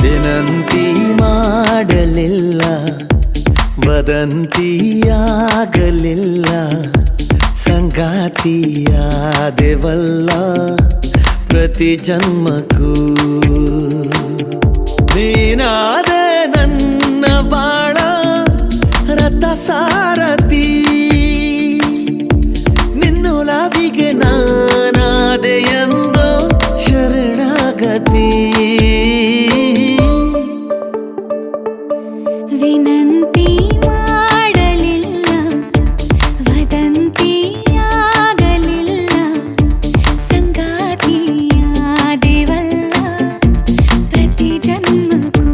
ವಿನಂತಿ ಮಾಡಲಿಲ್ಲ, ವದಂತಿಯಾಗಲಿಲ್ಲ, ಸಂಗಾತಿಯಾದೆವಲ್ಲ ಪ್ರತಿ ಜನ್ಮಕ್ಕೂ. ನೀನಾದೆ ನನ್ನ ಬಾಳ ರಥ ಸಾರಥಿ, ನಿನ್ನೊಲವಿಗೆ ನಾನಾದೆ ಎಂದು ಶರಣಾಗತಿ. ವಿನಂತಿ ಮಾಡಲಿಲ್ಲ, ವದಂತಿಯಾಗಲಿಲ್ಲ, ಸಂಗಾತಿಯಾದೆವಲ್ಲ ಪ್ರತಿ ಜನ್ಮಕ್ಕೂ.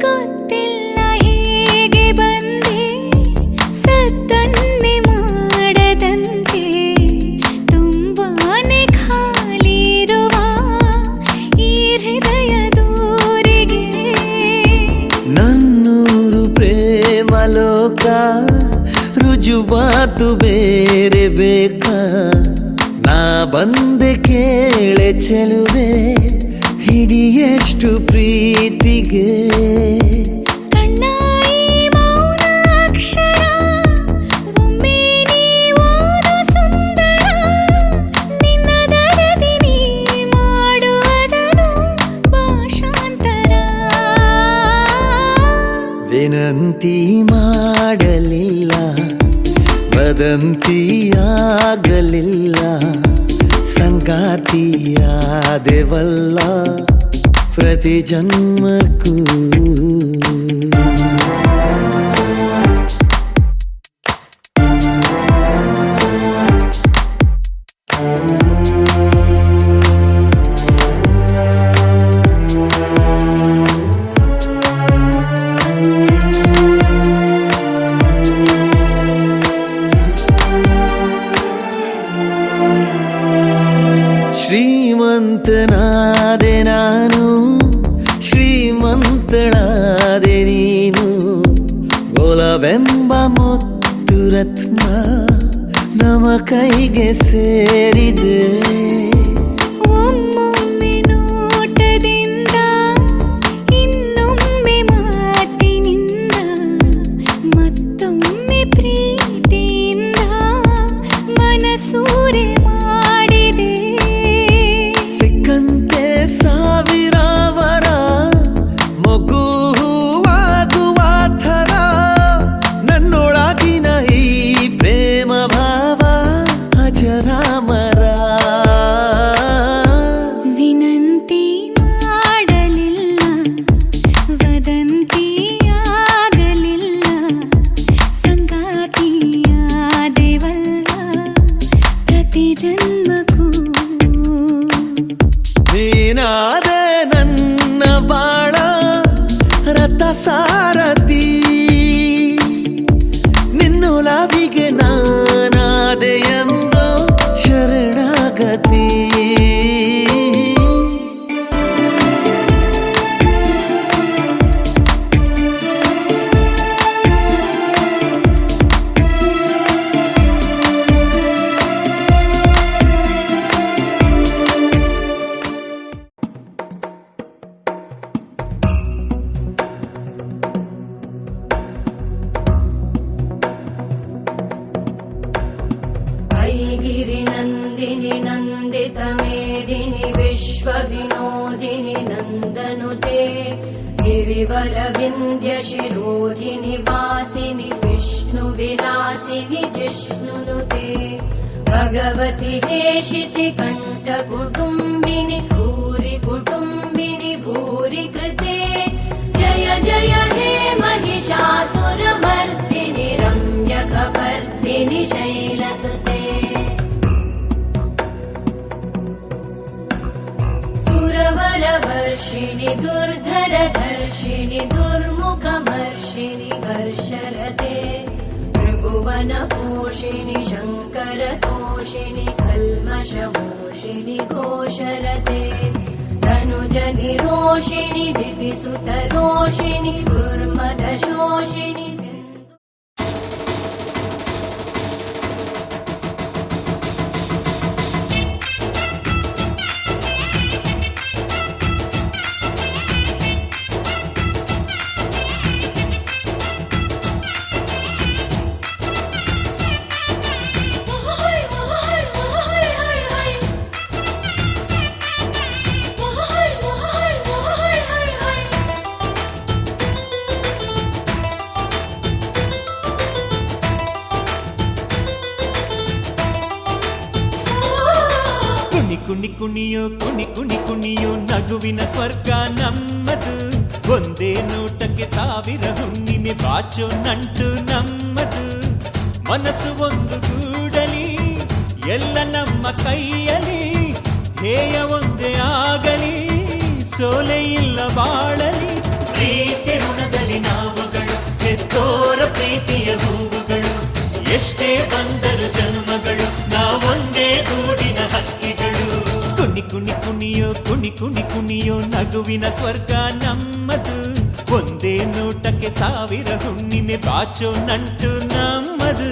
ಗೊತ್ತಿಲ್ಲ ಹೇಗೆ ಬಂದೆ, ಸದ್ದನ್ನೇ ಮಾಡದಂತೆ, ತುಂಬಾನೇ ಖಾಲಿ ಇರುವ ಈ ಹೃದಯ ದೂರಿಗೆ. ನನ್ನೂರು ಪ್ರೇಮ ಲೋಕ ರುಜುವಾತು ಬೇರೆ ಬೇಕಾ, ನಾ ಬಂದೆ ಕೇಳೆ ಚೆಲುವೆ ಹಿಡಿಯಷ್ಟು ಪ್ರೀತಿಗೆ. ಕಣ್ಣ ಈ ಮೌನ ಅಕ್ಷರ ಒಮ್ಮೆ ನೀ ಓದು ಸುಂದರ, ನಿನ್ನ ದರದಿ ನೀ ಮಾಡುವುದನು ಭಾಷಾಂತರ. ವಿನಂತಿ ಮಾಡಲಿಲ್ಲ, ವದಂತಿಯಾಗಲಿಲ್ಲ, ಸಂಗಾತಿಯಾದೆವಲ್ಲ ಪ್ರತಿ ಜನ್ಮಕ್ಕೂ. ಶ್ರೀಮಂತನಾದೆ ನಾನು, ಶ್ರೀಮಂತಳಾದೆ ನೀನು, ಒಲವೆಂಬ ಮುತ್ತು ರತ್ನ ನಮ್ಮ ಕೈಗೆ ಸೇರಿದೆ. ಒಮ್ಮೊಮ್ಮೆ ನೋಟದಿಂದ, ಇನ್ನೊಮ್ಮೆ ಮಾತಿನಿಂದ, ಮತ್ತೊಮ್ಮೆ ಪ್ರೀತಿಯಿಂದ ಮನಸೂರೆ ಮಾಡಿದೆ. ಸಿಕ್ಕಂತೆ ಸಾವಿರ ವರ ಮಗು ಹೂವಾಗುವ ಥರ, ನನ್ನೊಳಗಿನ ಈ ಪ್ರೇಮ ಭಾವ ಅಜರಾಮರ. ವಿನಂತಿ ಮಾಡಲಿಲ್ಲ, ವದಂತಿಯಾಗಲಿಲ್ಲ, ಸಂಗಾತಿಯಾದೆವಲ್ಲ ಪ್ರತಿ ಜನ್ಮಕ್ಕೂ. ನೀನಾದೆ ನನ್ನ ಬಾಳ ರಥ ಸಾರಥಿ, ನಿನ್ನೊಲವಿಗೆ ನಾನಾದೆ ಎಂದು ಶರಣಾಗತಿ. श्रीवरविन्द्यशिरोधिनि वासिनि विष्णुविलासिनि जिष्णुनुते भगवति हेशिति कण्ठकुटुम्बिनि भूरि कुटुम्बिनि भूरि कृते जय जय हे महिषासुरमर्दिनि रम्यकपर्दिनि शैलसुते सुरवरवर्षिणि दुर्धरधर्षिणि दुर्मुखमर्षिणि वर्षरते त्रिभुवनपोषिणि शङ्करतोषिणि कल्मषमोषिणि घोषरते धनुजनिरोषिणि दिविसुतरोषिणि दुर्मदशोषिणि ಕುಣಿ ಕುಣಿಯೋ ಕುಣಿ ಕುಣಿ ಕುಣಿಯೋ ನಗುವಿನ ಸ್ವರ್ಗ ನಮ್ಮದು ಒಂದೇ ನೋಟಕ್ಕೆ ಸಾವಿರ ಹುಣ್ಣಿಮೆ ಬಾಚೋ ನಂಟು ನಮ್ಮದು ಮನಸ್ಸು ಒಂದು ಗೂಡಲಿ ಎಲ್ಲ ನಮ್ಮ ಕೈಯಲ್ಲಿ ಧ್ಯೇಯ ಒಂದೇ ಆಗಲಿ ಸೋಲೆ ಇಲ್ಲ ಬಾಳಲಿ ಪ್ರೀತಿ ಋಣದಲ್ಲಿ ನಾವುಗಳು ಹೆತ್ತೋರ ಪ್ರೀತಿಯ ಹೂವುಗಳು ಎಷ್ಟೇ ಬಂದರು ಜನ್ಮಗಳು ನಾವೊಂದೇ ಗೂಡಿನ ಹಕ್ಕಿಗಳು ಕುಣಿ ಕುಣಿ ಕುಣಿಯೋ ಕುಣಿ ಕುಣಿ ಕುಣಿಯೋ ನಗುವಿನ ಸ್ವರ್ಗ ನಮ್ಮದು ಒಂದೇ ನೋಟಕ್ಕೆ ಸಾವಿರ ಹುಣ್ಣಿಮೆ ಬಾಚೋ ನಂಟು ನಮ್ಮದು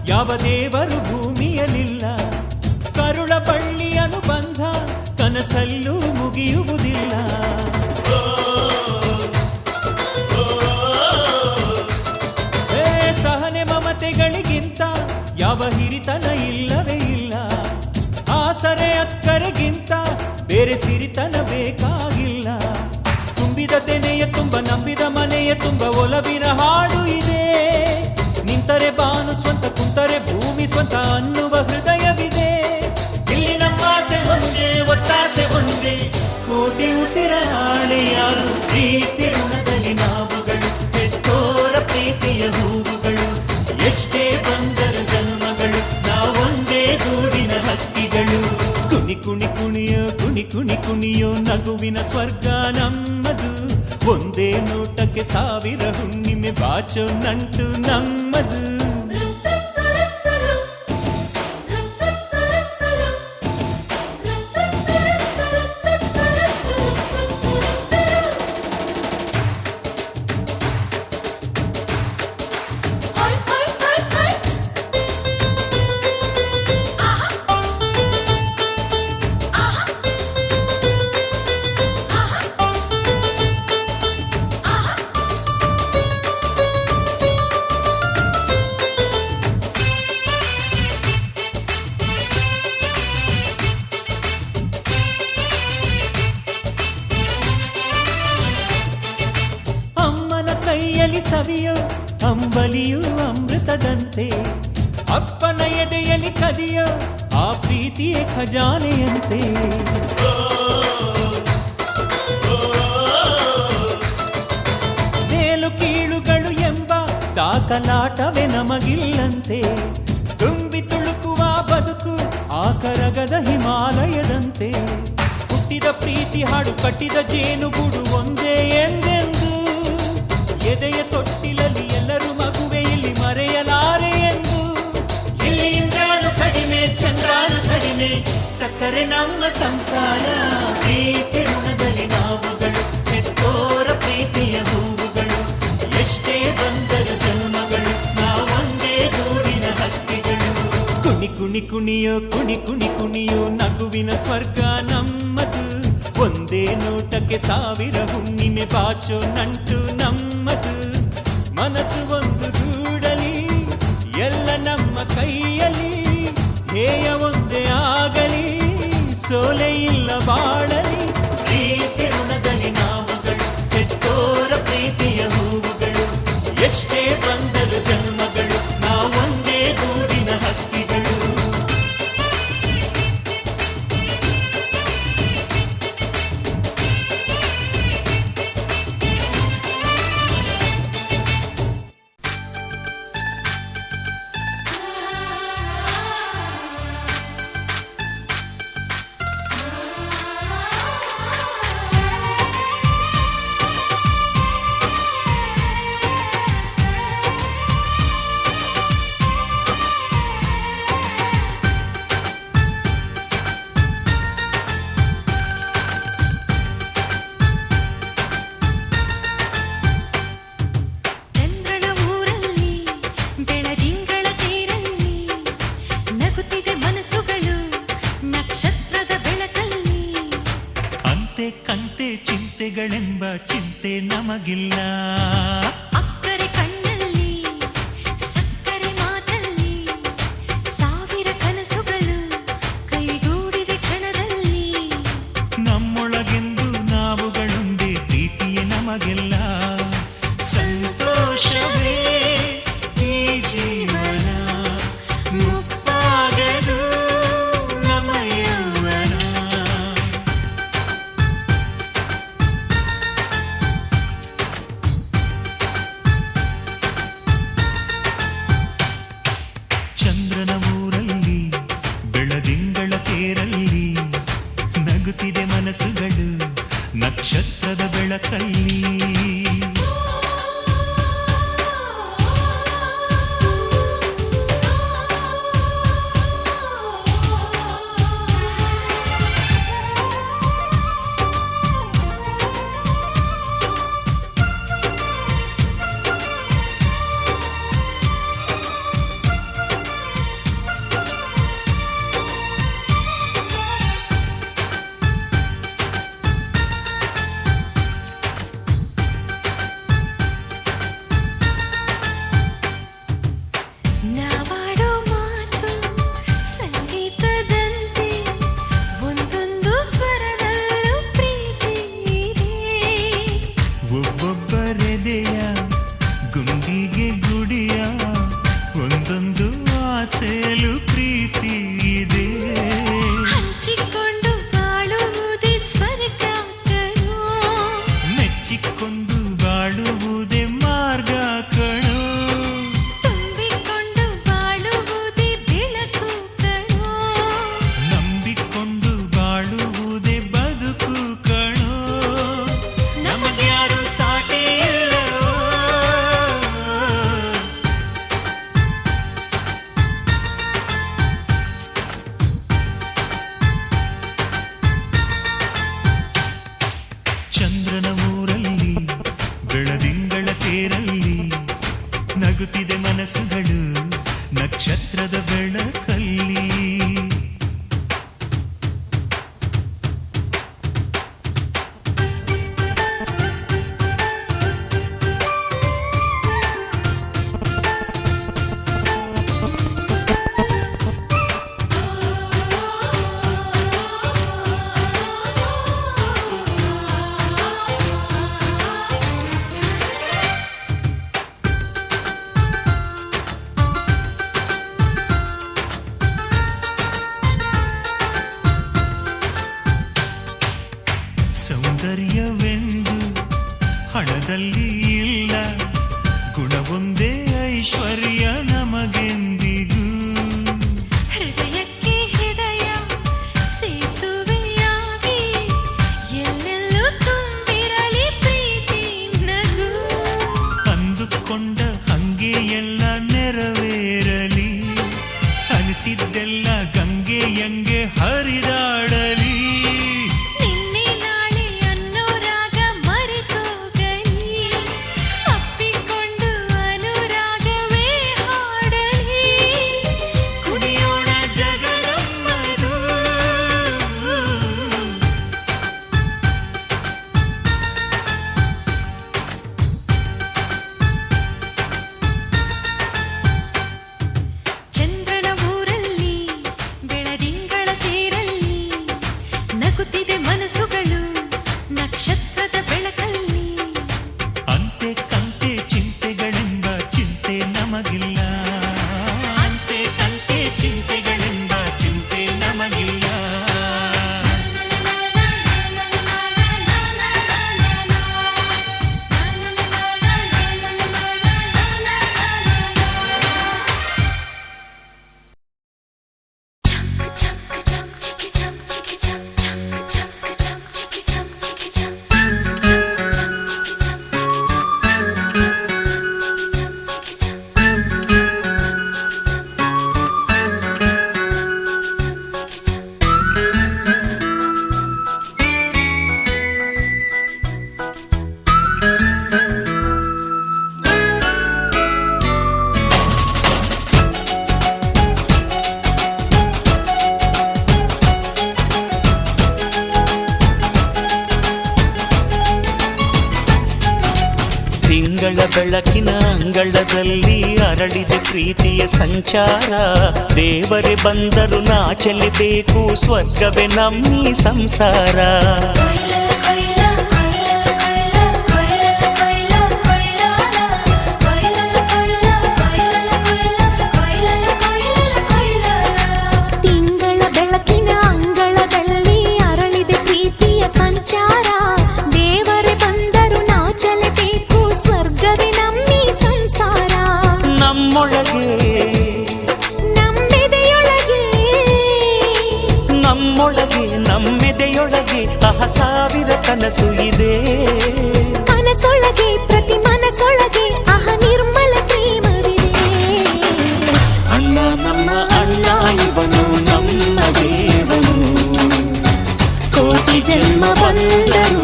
ಯಾವ ದೇವರು ಭೂಮಿಯಲಿಲ್ಲ ಕರುಳ ಬಳ್ಳಿ ಅನುಬಂಧ ಕನಸಲ್ಲೂ ಮುಗಿಯುವುದಿಲ್ಲ ಸಹನೆ ಮಮತೆಗಳಿಗಿಂತ ಯಾವ ಹಿರಿತನ ಇಲ್ಲವೇ ಇಲ್ಲ ಆಸರೆ ಅಕ್ಕರೆಗಿಂತ ಬೇರೆ ಸಿರಿತನ ಬೇಕಾಗಿಲ್ಲ ತುಂಬಿದ ತೆನೆಯ ತುಂಬ ನಂಬಿದ ಮನೆಯ ತುಂಬ ಒಲವಿನ ಹಾಡು ಇದೆ ನಿಂತರೆ ಬಾನು ಸ್ವಂತ ಕುಂತರೆ ಭೂಮಿ ಸ್ವಂತ ಅನ್ನುವ ಹೃದಯವಿದೆ ಇಲ್ಲಿ ನಮ್ಮ ಆಸೆ ಒಂದೇ ಒತ್ತಾಸೆ ಒಂದೇ ಕೋಟಿ ಉಸಿರ ಹಾಳೆಯಾರು ಪ್ರೀತಿ ಋಣದಲ್ಲಿ ನಾವುಗಳು ಹೆತ್ತೋರ ಪ್ರೀತಿಯ ಹೂವುಗಳು ಎಷ್ಟೇ ಬಂದರು ಜನ್ಮಗಳು ನಾವೊಂದೇ ಗೂಡಿನ ಹಕ್ಕಿಗಳು ಕುಣಿ ಕುಣಿ ಕುಣಿಯೋ ಕುಣಿ ಕುಣಿ ಕುಣಿಯೋ ನಗುವಿನ ಸ್ವರ್ಗ ನಮ್ಮದು ಒಂದೇ ನೋಟಕ್ಕೆ ಸಾವಿರ ಹುಣ್ಣಿಮೆ ಬಾಚೋ ನಂಟು ನಮ್ಮದು ಸವಿಯೋ ಅಂಬಲಿಯು ಅಮೃತದಂತೆ ಅಪ್ಪನ ಎದೆಯಲ್ಲಿ ಕದಿಯೋ ಆ ಪ್ರೀತಿಯ ಖಜಾನೆಯಂತೆ ಮೇಲು ಕೀಳುಗಳು ಎಂಬ ದಾಖಲಾಟವೇ ನಮಗಿಲ್ಲಂತೆ ತುಂಬಿ ತುಳುಕುವ ಬದುಕು ಆ ಕರಗದ ಹಿಮಾಲಯದಂತೆ ಹುಟ್ಟಿದ ಪ್ರೀತಿ ಹಾಡು ಕಟ್ಟಿದ ಜೇನುಗೂಡು ಒಂದೇ ಎಂದೆಂದು ಎದೆಯ ತೊಟ್ಟಿಲ ನಮ್ಮ ಸಂಸಾರ. ಪ್ರೀತಿ ಋಣದಲ್ಲಿ ನಾವುಗಳು ಹೆತ್ತೋರ ಪ್ರೀತಿಯ ಹೂವುಗಳು. ಎಷ್ಟೇ ಬಂದರು ಜನ್ಮಗಳು ನಾವೊಂದೇ ಗೂಡಿನ ಹಕ್ಕಿಗಳು. ಕುಣಿ ಕುಣಿ ಕುಣಿಯೋ ಕುಣಿ ಕುಣಿ ಕುಣಿಯೋ ನಗುವಿನ ಸ್ವರ್ಗ ನಮ್ಮದು. ಒಂದೇ ನೋಟಕ್ಕೆ ಸಾವಿರ ಹುಣ್ಣಿಮೆ ಬಾಚೋ ನಂಟು ನಮ್ಮದು. ಮನಸ್ಸು ಒಂದು ಗೂಡಲಿ ಎಲ್ಲ ನಮ್ಮ ಕೈಯಲ್ಲಿ. ಧ್ಯೇಯ ಒಂದೇ ಆಗಲಿ ಸೋಲೆ ಇಲ್ಲ ಬಾಳಲಿ. ಪ್ರೀತಿ ಋಣದಲ್ಲಿ ನಾವುಗಳು ಹೆತ್ತೋರ ಪ್ರೀತಿಯ ಹೂವುಗಳು. ಎಷ್ಟೇ ಬಂದರು ಜನ್ಮಗಳು ನಾವೊಂದೇ ಗೂಡಿನ ಹಕ್ಕಿಗಳು. ಚಂದ್ರನ ಊರಲ್ಲಿ ಬೆಳದಿಂಗಳ ತೇರಲ್ಲಿ ನಗುತ್ತಿದೆ ಮನಸ್ಸುಗಳು ನಕ್ಷತ್ರದ ಬೆಳಕಲ್ಲಿ. ಅಂತೆ ಕಂತೆ ಚಿಂತೆಗಳೆಂಬ ಚಿಂತೆ ನಮಗಿಲ್ಲ. ಅಕ್ಕರೆ ಕಣ್ಣಲ್ಲಿ ಸಕ್ಕರೆ ಮಾತಲ್ಲಿ ಸಾವಿರ ಕನಸುಗಳು ಕೈಗೂಡಿದೆ ಕ್ಷಣದಲ್ಲಿ. ನಮ್ಮೊಳಗೆಂದು ನಾವುಗಳೊಂದೇ ಪ್ರೀತಿಯೇ ನಮಗೆಲ್ಲ. ಸಂತೋಷವೇ ಈ ಜೀವನ ಮುಪ್ಪಾಗದು ನಮ್ಮ ಯೌವನ. ಚಂದ್ರನ ಊರಲ್ಲಿ ಬೆಳದಿಂಗಳ ತೇರಲ್ಲಿ ನಗುತ್ತಿದೆ ಮನಸ್ಸುಗಳು ನಕ್ಷತ್ರದ ಬೆಳಕಲ್ಲಿ. ನಾವಾಡೋ ಮಾತು ಸಂಗೀತದಂತೆ ಒಂದೊಂದು ಸ್ವರದಲ್ಲೂ ಪ್ರೀತಿ ಇದೆ. ಒಬ್ಬೊಬ್ಬರೆದೆಯ ಗುಂಡಿಗೆ ಗುಡಿಯ ಒಂದೊಂದು ಆಸೆಯಲು ಪ್ರೀತಿ ಇದೆ. ಹಂಚಿಕೊಂಡು ಬಾಳುವುದೇ ಸ್ವರ್ಗ ಕಣೋ. ಮೆಚ್ಚಿಕೊಂಡು ಬಾಳುವುದೇ ಮಾರ್ಗ ಕಣೋ. ತುಂಬಿಕೊಂಡು ಬಾಳುವುದೇ ಬೆಳಕು ಕಣೋ. ನಂಬಿಕೊಂಡು ಬಾಳುವುದೇ ಬದುಕು ಕಣೋ. ನಮಗ್ಯಾರು ಸಾಟಿ ಇಲ್ಲವೋ. ಚಂದ್ರನ ಊರಲ್ಲಿ ಬೆಳದಿಂಗಳ ತೇರಲ್ಲಿ ನಗುತ್ತಿದೆ ಮನಸ್ಸುಗಳು ನಕ್ಷತ್ರದ ಬೆಳಕಲ್ಲಿ. ಸೌಂದರ್ಯವೆಂದು ಹಣದಲ್ಲಿ ಇಲ್ಲ. ಗುಣವೊಂದೇ ಐಶ್ವರ್ಯ ನಮಗೆಂದಿಗೂ. ಹೃದಯಕ್ಕೆ ಹೃದಯ ಸೇತುವೆಯಾಗಿ ಎಲ್ಲೆಲ್ಲೂ ತುಂಬಿರಲಿ ಪ್ರೀತಿ ನಗು. ಅಂದುಕೊಂಡ ಹಂಗೆ ಎಲ್ಲ ನೆರವೇರಲಿ. ಅನಿಸಿದ್ದೆಲ್ಲ ಗಂಗೆಯಂಗೆ ಹರಿದಾಡ ತಿಂಗಳ ಬೆಳಕಿನ ಅಂಗಳದಲ್ಲಿ ಅರಳಿದೆ ಪ್ರೀತಿಯ ಸಂಚಾರ. ದೇವರೇ ಬಂದರು ನಾಚಲೇಬೇಕು, ಸ್ವರ್ಗವೇ ನಮ್ಮಿ ಸಂಸಾರ. ತಿಂಗಳ ಬೆಳಕಿನ ಅಂಗಳದಲ್ಲಿ ಅರಳಿದೆ ಪ್ರೀತಿಯ ಸಂಚಾರ. ದೇವರೇ ಬಂದರು ನಾಚಲೇಬೇಕು, ಸ್ವರ್ಗವೇ ನಮ್ಮಿ ಸಂಸಾರ. ನಮ್ಮೊಳಗೆ ನಮ್ಮೆದೆಯೊಳಗೆ ಸಾವಿರ ಕನಸು ಇದೆ. ಕನಸೊಳಗೆ ಪ್ರತಿ ಮನಸೊಳಗೆ ನಿರ್ಮಲ ಪ್ರೇಮವಿದೆ. ಅಣ್ಣ ನಮ್ಮ ಅಣ್ಣ ಇವನು ನಮ್ಮ ದೇವನು, ಕೋಟಿ ಜನ್ಮ ಬಂದರು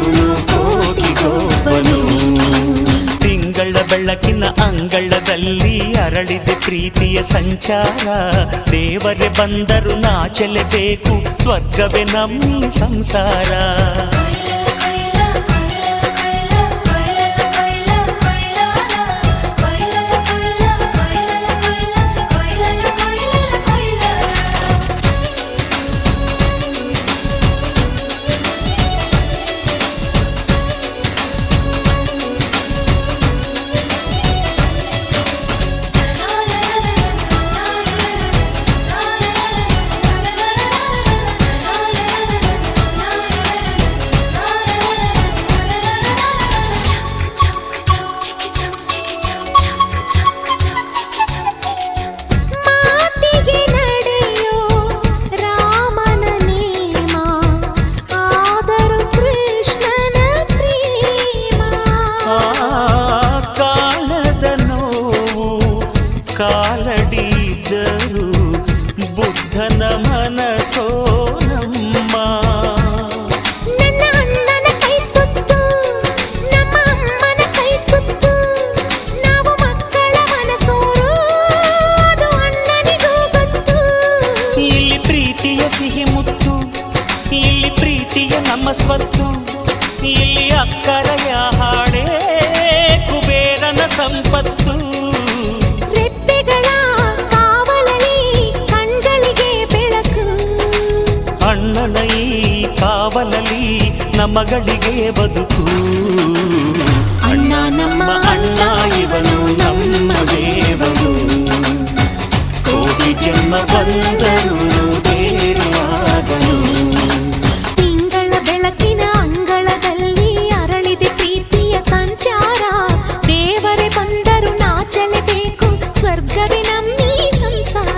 ಕೋಟಿಗೊಬ್ಬನು. ತಿಂಗಳ ಬೆಳಕಿನ ಅಂಗಳದಲ್ಲಿ ಅರಳಿದೆ ಪ್ರೀತಿಯ ಸಂಚಾರ. ದೇವರೇ ಬಂದರು ನಾಚಲೇಬೇಕು, ಸ್ವರ್ಗವೇ ನಮ್ಮಿ ಸಂಸಾರ. ಕಾಲಡಿದ್ದರು ಬುದ್ಧನ ಮನಸೋ ನಮ್ಮ. ನನ್ನ ಅಣ್ಣನ ಕೈ ತುತ್ತು, ನಮ್ಮ ಅಮ್ಮನ ಕೈ ತುತ್ತು, ನಾವು ಮಕ್ಕಳ ಮನಸೋರು, ಅದು ಅಣ್ಣನಿಗೂ ಗೊತ್ತು. ಇಲ್ಲಿ ಪ್ರೀತಿಯ ಸಿಹಿ ಮುತ್ತು, ಇಲ್ಲಿ ಪ್ರೀತಿಯ ನಮ್ಮ ಸ್ವತ್ತು, ಇಲ್ಲಿ ಅಕ್ಕರೆಯ ಹಾಡೇ ಕುಬೇರನ ಸಂಪತ್ತು. ಅಣ್ಣನ ಈ ಕಾವಲಲ್ಲಿ ನಮಗಳಿಗೆ ಬದುಕು. ಅಣ್ಣ ನಮ್ಮ ಅಣ್ಣ ಇವನು ನಮ್ಮ ದೇವನು, ಕೋಟಿ ಜನ್ಮ ಬಂದರು ಬೇರೆಯಾದನು. ತಿಂಗಳ ಬೆಳಕಿನ ಅಂಗಳದಲ್ಲಿ ಅರಳಿದೆ ಪ್ರೀತಿಯ ಸಂಚಾರ. ದೇವರೇ ಬಂದರು ನಾಚಲೇಬೇಕು, ಸ್ವರ್ಗವೇ ನಮ್ಮಿ ಸಂಸಾರ.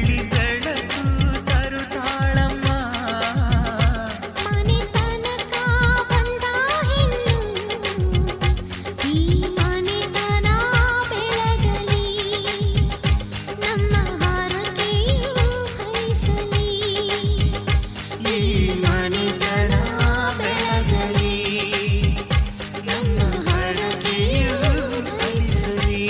ಬೆಳ್ಳಿ ಬೆಳಕು ತರುತ್ತಾಳಮ್ಮ. ಮನೆ ತನಕ ಬಂದ ಹೆಣ್ಣು ಈ ಮನೆತನ ಬೆಳಗಲಿ, ನಮ್ಮ ಹಾರಕೆಯು ಹರಿಸಲಿ. ಈ ಮನೆತನ ಬೆಳಗಲಿ, ನಮ್ಮ ಹರಕೆಯು ಫಲಿಸಲಿ.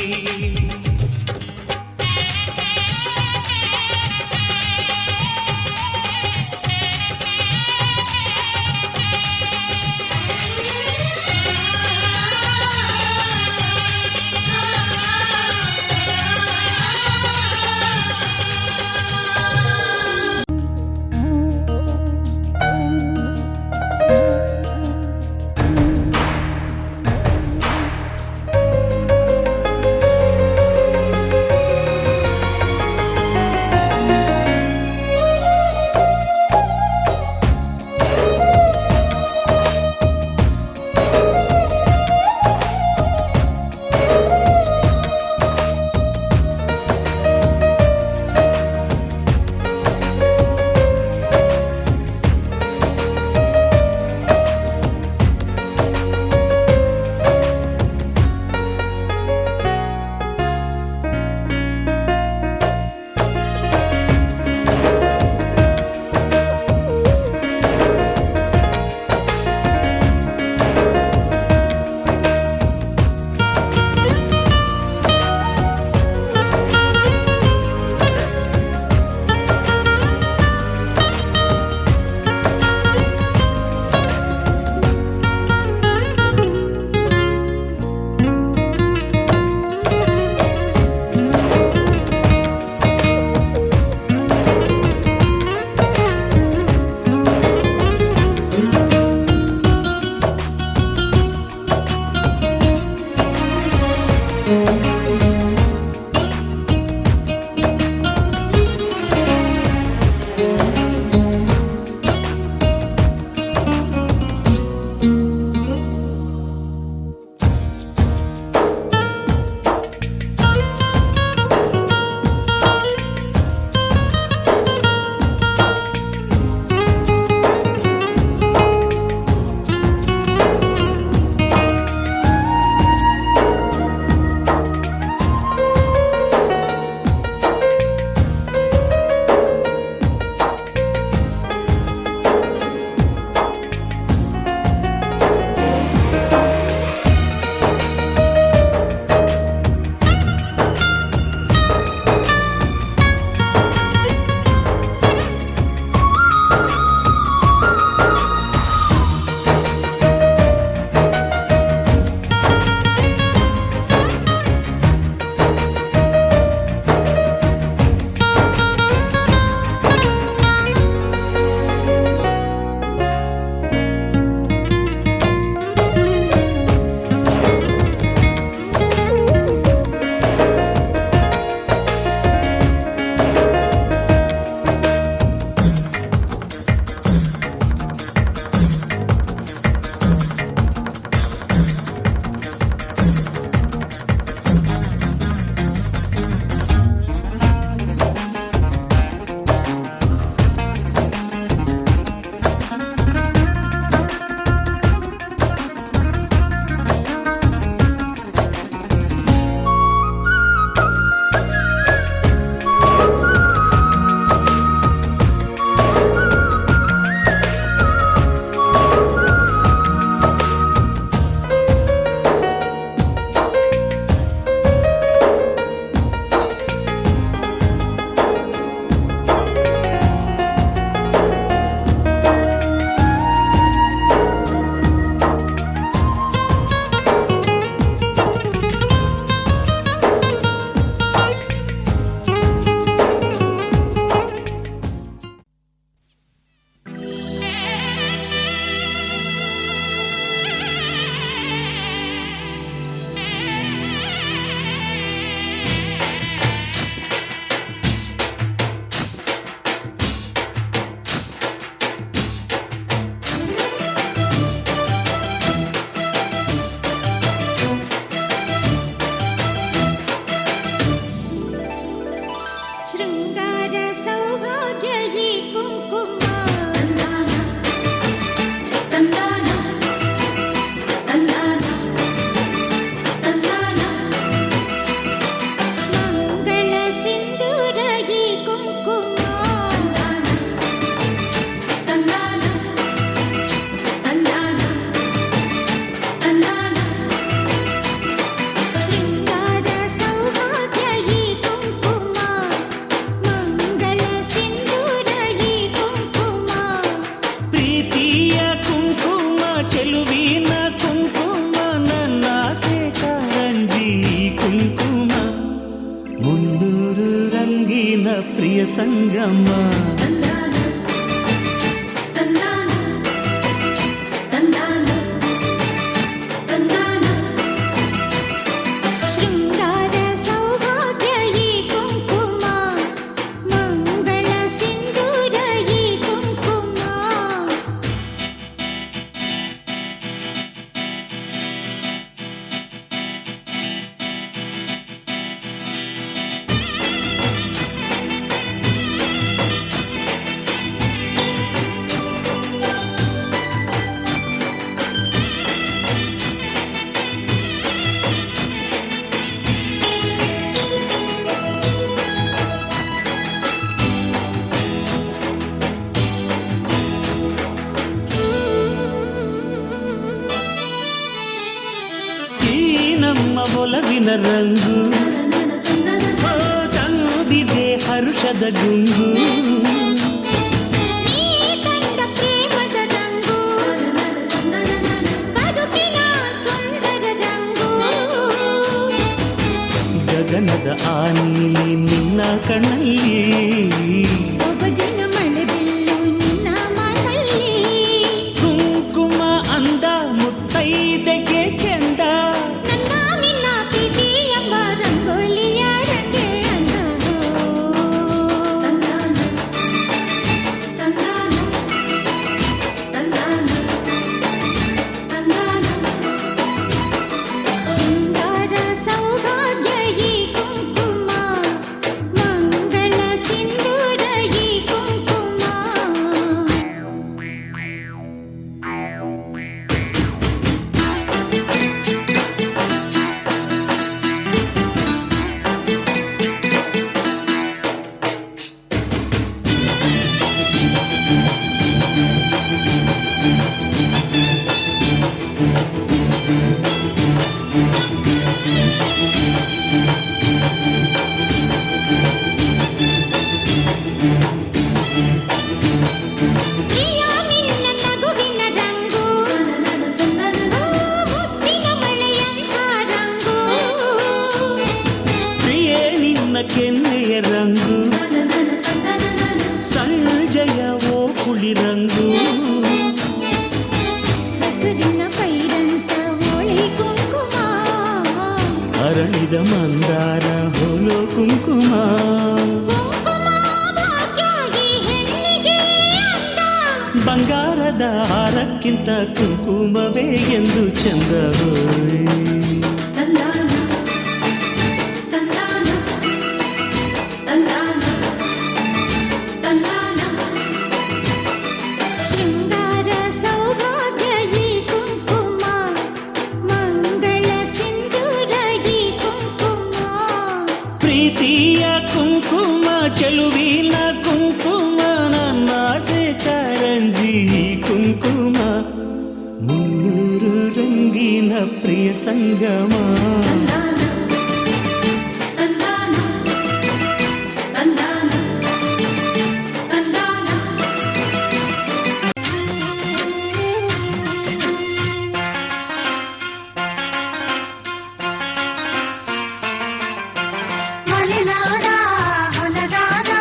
ಪ್ರಿಯ ಸಂಗಮ. ಶೃಂಗಾರ ಸೌಭಾಗ್ಯ ಈ ಕುಂಕುಮ, ಮಂಗಳ ಸಿಂಧೂರ ಈ ಕುಂಕುಮ. ಈ ನಮ್ಮ ಒಲವಿನ ರಂಗು ತಂದಿದೆ ಹರುಷದ ಗುಂಗು. ನೀ ತಂದ ಪ್ರೇಮದ ರಂಗು, ಬದುಕಿನ ಸುಂದರ ರಂಗು. ಗಗನದ ಆ ನೀಲಿ ನಿನ್ನ ಕಣ್ಣಲ್ಲಿ, ಸೊಬಗಿನ ಮಳೆ ಬಿಲ್ಲು ನಿನ್ನ ಮಾತಲ್ಲಿ. ಕುಂಕುಮ ಅಂದ ಮುತ್ತೈದೆಗೆ ಚೆಂದ. ನನ್ನ ನಿನ್ನ ಪ್ರೀತಿ ಎಂಬ ರಂಗೋಲಿಯ ರಂಗೆ ಅಂದ. ಶೃಂಗಾರ ಸೌಭಾಗ್ಯ ಈ ಕುಂಕುಮ, ಮಂಗಳ ಸಿಂಧೂರ ಈ ಕುಂಕುಮ. ಪ್ರಿಯ ನಿನ್ನ ನಗುವಿನ ರಂಗು, ಮುತ್ತಿನ ಮಳೆಯಂಥ ರಂಗು. ಪ್ರಿಯೇ ನಿನ್ನ ಕೆನ್ನೆಯ ರಂಗು, ಸಂಜಯ ಓ ಕುಳಿ ರಂಗು. ಹಸುರಿನ ಪೈರಂತ ಹೋಳಿ ಕುಂಕುಮ, ಅರಳಿದ ಮಂದಾರ ಹೋಲೋ ಕುಂಕುಮ. ಕುಂಕುಮ ಭಾಗ್ಯ ಈ ಹೆಣ್ಣಿಗೆ ಅಂದ. ಬಂಗಾರದ ಹಾರಕ್ಕಿಂತ ಕುಂಕುಮವೇ ಎಂದು ಚಂದ. ಶೃಂಗಾರ ಸೌಭಾಗ್ಯ ಈ ಕುಂಕುಮ, ಮಂಗಳ ಸಿಂಧೂರ ಈ ಕುಂಕುಮ. ಪ್ರೀತಿಯ ಕುಂಕುಮ, ಚೆಲುವಿನ ಕುಂಕುಮ, ನನ್ನ ಆಸೆ ಕಾರಂಜಿ ಕುಂಕುಮ. ಮುನ್ನೂರು ರಂಗಿನ ಪ್ರಿಯ ಸಂಗಮ. ಮಲೆನಾಡ ಹೊಲದಾನ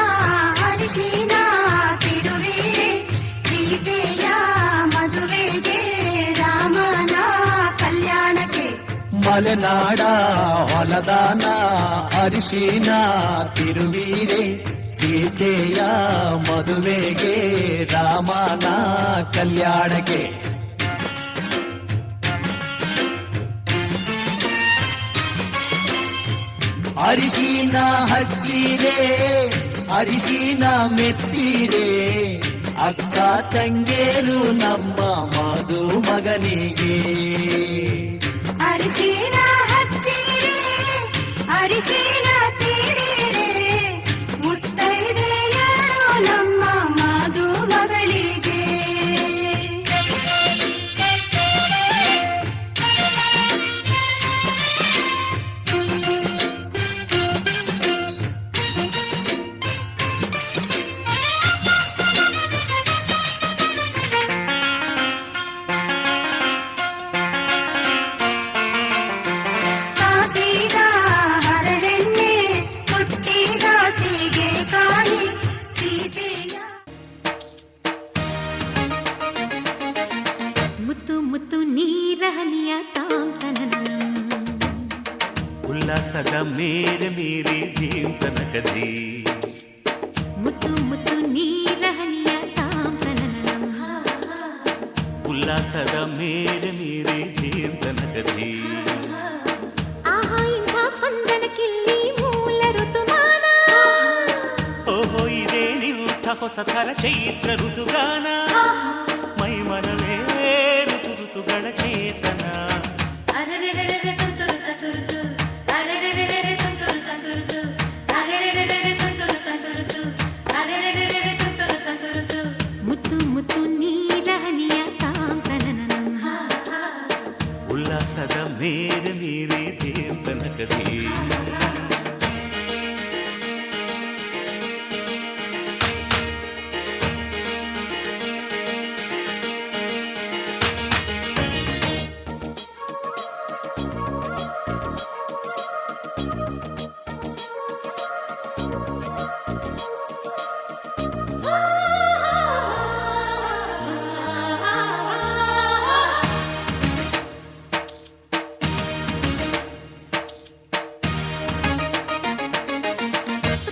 ಅರಿಶಿನ ತಿರುವೀರೆ, ಸೀತೆಯ ಮದುವೆಗೆ ರಾಮನ ಕಲ್ಯಾಣಕ್ಕೆ. ಮಲೆನಾಡ ಹೊಲದಾನ ಅರಿಶಿನ ತಿರುವೀರೆ, ಸೀತೆಯ ಮದುವೆಗೆ ರಾಮನ ಕಲ್ಯಾಣಕ್ಕೆ. ಅರಿಶಿನ ಹಚ್ಚಿರೆ, ಅರಿಶಿನ ಮೆತ್ತಿರೆ, ಅಕ್ಕ ತಂಗೇರು ನಮ್ಮ ಮಧು ಮಗನಿಗೆ. ಅರಿಶಿನ ಹಚ್ಚಿರೆ, ಅರಿಶಿನ ತೀರಿರೆ, ಮುತ್ತೈದೆಯರು ನಮ್ಮ ಮಧು ಮಗಳಿಗೆ. ಕಾಸಿಗ ಹರಳೆಣ್ಣೆ, ಕುಟ್ಟಿಗ ಸೀಗೆಕಾಯಿ, ಉಲ್ಲಾಸದ ಮೇರೆ ಮೀರಿ ಧೀಂತನಕಧೀ ಮುತ್ತು ಮುತ್ತು ನೀರ ಹನಿಯ ತಾಂತನನಂ ಉಲ್ಲಾಸದ ಮೇರೆ ಮೀರಿ ಧೀಂತನಕಧೀ ಆಹಾ ಇಂಥ ಸ್ಪಂದನಕ್ಕಿಲ್ಲಿ ಮೂಲ ಋತುಮಾನ ಓಹೋ ಇದೇ ನಿಂಥ ಹೊಸ ಥರ ಚೈತ್ರ ಋತುಗಾನ ಮೈ ಮನವೇ ಋತು ಋತುಗಳ ಚೇತನ ಅರೆರೆರೆರೆ ತುಂತುರು ತಂತುರುತು ಅರೆರೆರೆರೆ ತುಂತುರು ತಂತುರುತು ಅರೆರೆರೆರೆ ತುಂತುರು ತಂತುರುತು ಅರೆರೆರೆರೆ ತುಂತುರು ತಂತುರುತು ಮುತ್ತು ಮುತ್ತು ನೀರ ಹನಿಯ ತಾಂತನನಂ ಉಲ್ಲಾಸದ ಮೇರೆ ಮೀರಿ ಧೀಂತನಕಧೀ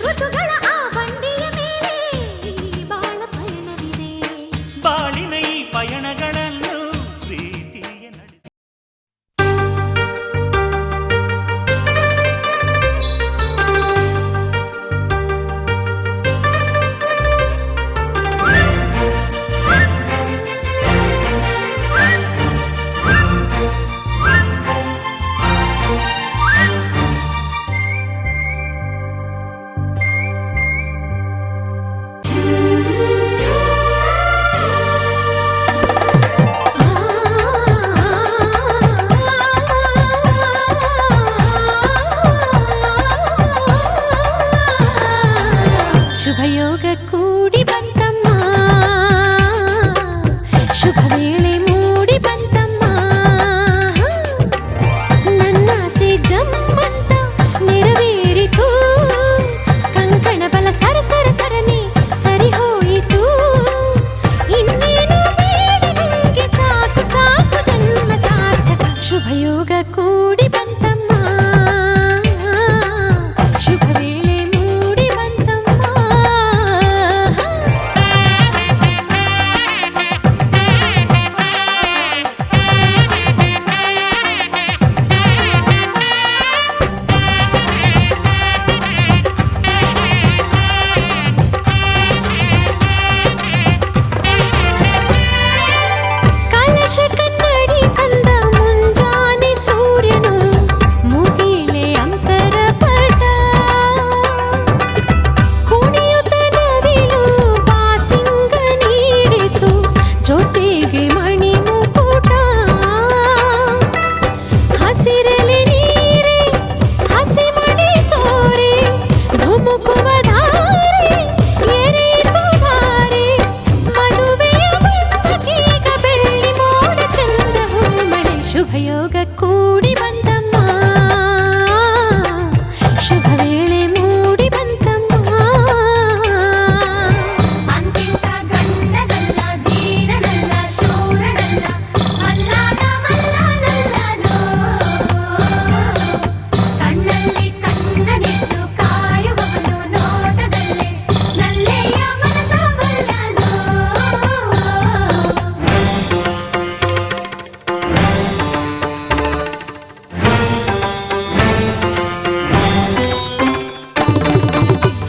ಋತುಗಳ ಆ ಬಂಡಿಯ ಮೇಲೆ ಈ ಬಾಳ ಪಯಣವಿದೆ ಬಾಳಿನ ಈ ಪಯಣಗಳನ್ನು ಪ್ರೀತಿಯ ನಡೆಸಿ ಶುಭಯೋಗ ಕೂಡಿ ಬಂತಮ್ಮ ಶುಭ ವೇಳೆ ಮೂಡಿ ಬಂತಮ್ಮ ನನ್ನಾಸೆ ಜಮ್ಮಂತ ನೆರವೇರಿತು ಕಂಕಣ ಬಲ ಸರ ಸರ ಸರನೆ ಸರಿ ಹೋಯಿತು ಇನ್ನೇನು ಬೇಡ ನಿಂಗೆ ಸಾಕು ಸಾಕು ಜನ್ಮ ಸಾರ್ಥಕ ಶುಭಯೋಗ ಕೂಡಿ ಬಂತಮ್ಮ ಶುಭ ವೇಳೆ ಮೂಡಿ ಬಂತಮ್ಮ ಕಲಶ ಕನ್ನಡಿ ತಂದ ಮುಂಜಾನೆ ಸೂರ್ಯನು ಮುಗಿಲೆ ಅಂತರ ಪಟ ಕುಣಿಯುತ್ತ ನವಿಲು ಬಾಸಿಂಗ ನೀಡಿತು ಜೊತೆಗೆ ಮಣಿ ಮುಕುಟ ಹಸಿರಲೆ ನೀರೆ ಹಸಿ ಮಣಿ ತೋರೆ ಧುಮುಕುವ ಧಾರೆ ಎರೆಯಿತು ಧಾರೆ ಮದುವೆಯ ಬಂಧಕೀಗ ಬೆಳ್ಳಿ ಮೋಡ ಚಂದ ಹೂಮಳೆ ಶುಭಯೋಗ ಕೂಡಿ ಬಂತಮ್ಮ ಶುಭ ವೇಳೆ ಮೂಡಿ ಬಂತಮ್ಮ ಅಂತಿಂತ ಗಂಡನಲ್ಲ ಧೀರನಲ್ಲ ಶೂರನಲ್ಲ ಮಲ್ಲಾದ ಮಲ್ಲನಲ್ಲನೋ ಕಣ್ಣಲ್ಲಿ ಕಣ್ಣನಿಟ್ಟು ಕಾಯುವವನು ನೋಟದಲ್ಲೇ ನಲ್ಲೆಯ ಮನಸ ಬಲ್ಲನೋ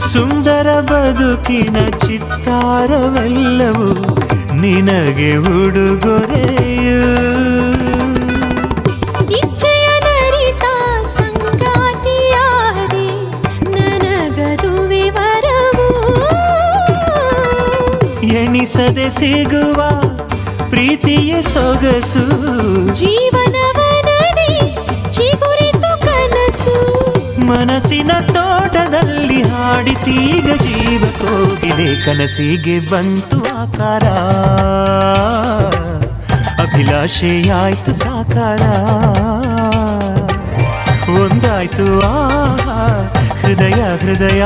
ಸುಂದರ ಬದುಕಿನ ಚಿತ್ತಾರವೆಲ್ಲವೂ ನಿನಗೆ ಉಡುಗೊರೆಯು ಇಚ್ಛೆಯ ನರಿತ ಸಂಗಾತಿಯಾದೆ ನನಗದುವೆ ವರವು ಎಣಿಸದೆ ಸಿಗುವ ಪ್ರೀತಿಯ ಸೊಗಸು ಜೀವನವನಡಿ ಚಿಗುರಿತು ಕನಸು ಮನಸ್ಸಿನ ತೋಟದಲ್ಲಿ ಹಾಡಿತೀಗ ಜೀವ ಕೋಗಿಲೆ ಕನಸಿಗೆ ಬಂತು ಆಕಾರ ಅಭಿಲಾಷೆಯಾಯ್ತು ಸಾಕಾರ ಒಂದಾಯ್ತು ಆಹಾ ಹೃದಯ ಹೃದಯ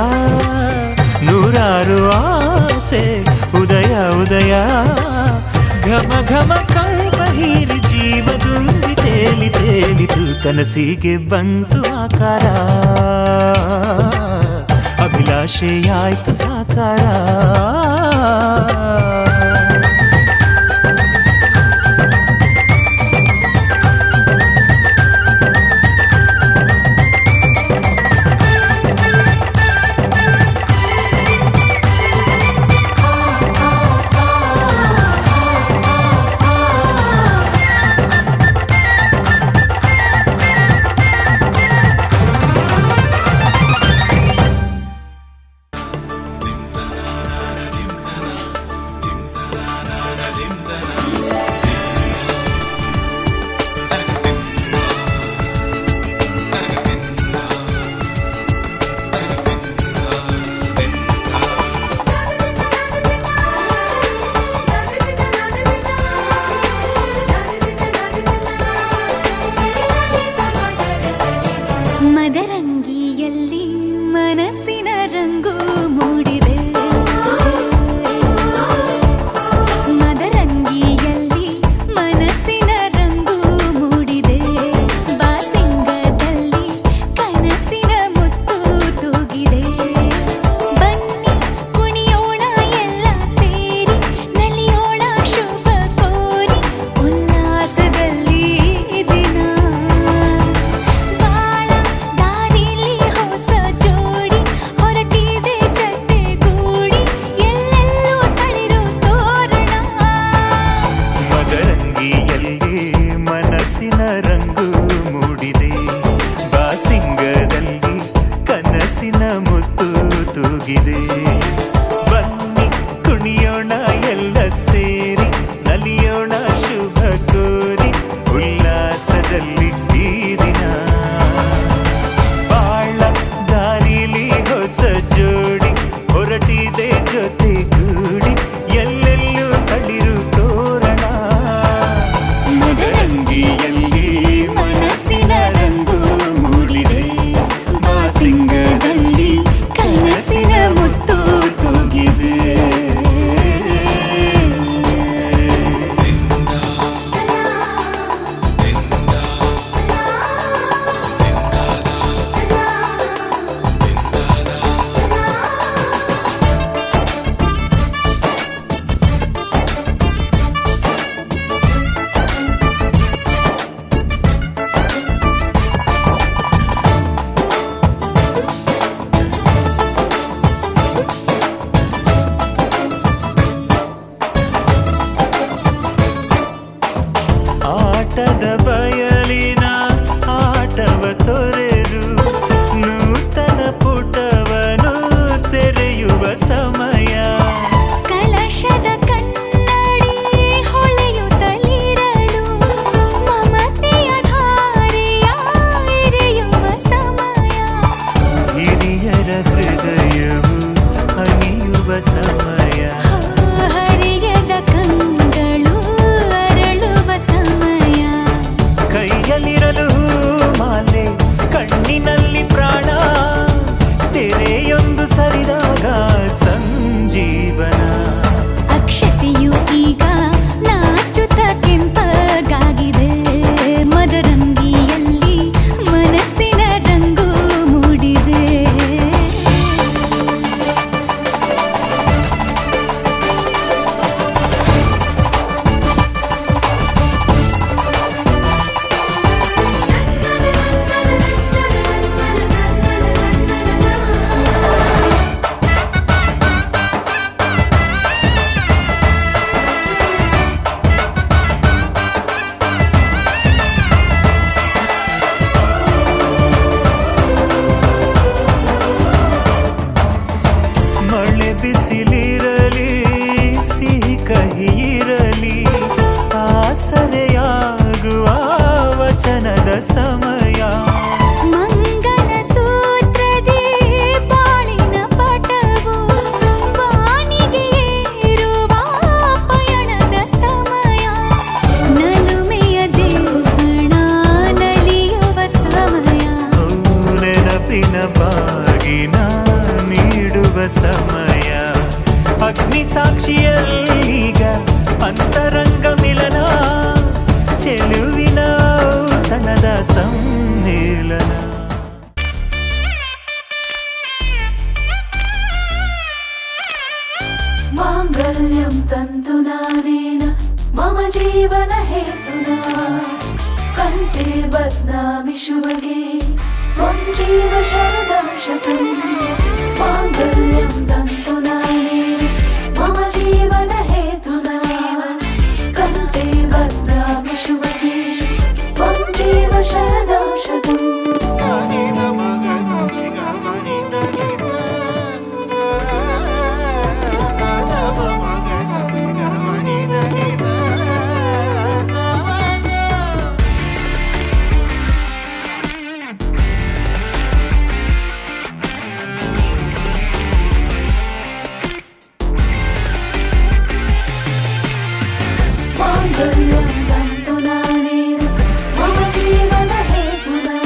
ನೂರಾರು ಆಸೆ ಉದಯ ಉದಯ ಘಮ ಘಮ ಕಂಪ ಹೀರಿ ಜೀವ ತುಂಬಿ ತೇಲಿ ತೇಲಿ ಮುಗಿದು ಕನಸಿಗೆ ಬಂತು ಆಕಾರ, ಅಭಿಲಾಷೆಯಾಯ್ತು ಸಾಕಾರ. ಮದರಂಗಿಯಲ್ಲಿ ಮನಸ್ಸಿನ ರಂಗು ಮೂಡಿದೆ, ಮದರಂಗಿಯಲ್ಲಿ ಮನಸ್ಸಿನ ರಂಗು ಮೂಡಿದೆ, ಬಾಸಿಂಗದಲ್ಲಿ ಕನಸಿನ ಮುತ್ತು ತೂಗಿದೆ. ಬನ್ನಿ ಕುಣಿಯೋಣ ಎಲ್ಲ ಸೇರಿ, ನಲಿಯೋಣ ಶುಭ ಕೋರಿ, ಉಲ್ಲಾಸದಲ್ಲಿ ದಿನ. ಬಾಳ ದಾರಿಲಿ ಹೊಸ ಜೋಡಿ ಹೊರಟಿದೆ ಜತೆಗೂಡಿ, ಎಲ್ಲೆಲ್ಲೂ ತಳಿರು ತೋರಣ. ಮದರಂಗಿಯಲ್ಲಿ ಮನಸ್ಸಿನ ರಂಗು ಮೂಡಿದೆ, ಬಾಸಿಂಗದಲ್ಲಿ ಕನಸಿನ ಮುತ್ತು ತೂಗಿದೆ. ಬನ್ನಿ ಕುಣಿಯೋಣ ಎಲ್ಲ ಸೇರಿ, ನಲಿಯೋಣ ಶುಭ ಕೋರಿ, ಉಲ್ಲಾಸದಲ್ಲಿ ಈ ದಿನ. ಬಾಳ ದಾರಿಲಿ ಹೊಸ ಜೋಡಿ ಹೊರಟಿದೆ ಜೊತೆಗೂಡಿ, ಎಲ್ಲೆಲ್ಲೂ ತಳಿರು ತೋರಣ. ಮದರಂಗಿಯಲ್ಲಿ ಮನಸ್ಸಿನ ರಂಗು ಮೂಡಿದೆ, ಬಾಸಿಂಗದಲ್ಲಿ ಕನಸಿನ ಮುತ್ತು ತೂಗಿದೆ. ಆಟದ ಬಯಲಿನ ಆಟವ ತೊರೆದು, ನೂತನ ಪುಟವನು ತೆರೆಯುವ ಸಮಯ. ಕಲಶದ ಕನ್ನಡಿ ಹೊಳೆಯುತ್ತಲಿರಲು, ಮಮತೆಯ ಧಾರೆಯ ಎರೆಯುವ ಸಮಯ. ಹಿರಿಯರ ಹೃದಯವು ಅಣಿಯುವ ಸಮಯ. ಹರಿಯದ ಕಂಗಳು ಅರಳುವ ಸಮಯ. ಕೈಯಲ್ಲಿರಲು ಮಾಲೆ, ಕಣ್ಣಿನಲ್ಲಿ ಪ್ರಾಣ, ತೆರೆಯೊಂದು ಸರಿದಾಗ ಸಂಜೀವನ. ಅಕ್ಷತೆಯು ಈಗ ನಾಚುತ್ತ ಕೆಂಪಗಾಗಿದೆ, ಮದರಂಗಿಯಲ್ಲಿ ಮನಸ್ಸಿನ ರಂಗು ಮೂಡಿದೆ. ಮಳೆ ಬಿಸಿಲಿರಲಿ, ಸಿಹಿ ಕಹಿ ಇರಲಿ, ಆಸರೆಯಾಗುವ ವಚನದ ಸಮಯ. ಮಂಗಲ ಸೂತ್ರದಿ ಬಾಳಿನ ಪಟವು, ಬಾನಿಗೆ ಏರುವ ಪಯಣದ ಸಮಯ. ನಲುಮೆಯ ದೇವಣ ನಲಿಯುವ ಸಮಯ. ನೆನಪಿನ ಬಾಗಿನ ನೀಡುವ ಸಮಯ. ಅಗ್ನಿ ಸಾಕ್ಷಿಯಲ್ಲೀಗ ಅಂತರಂಗ ಮಿಲನ, ಚೆಲುವಿನ ತನದ माङ्गल्यं तन्तुनानेन मम जीवन हेतुना कण्ठे बध्नामि शुभगे त्वं जीव शरदां शतम् माङ्गल्यं तन्तुनानेन मम जीवन हेतुना कण्ठे बध्नामि शुभगे त्वं जीव शरदां शतम् माङ्गल्यं तन्तुनानेन मम जीवन हेतुना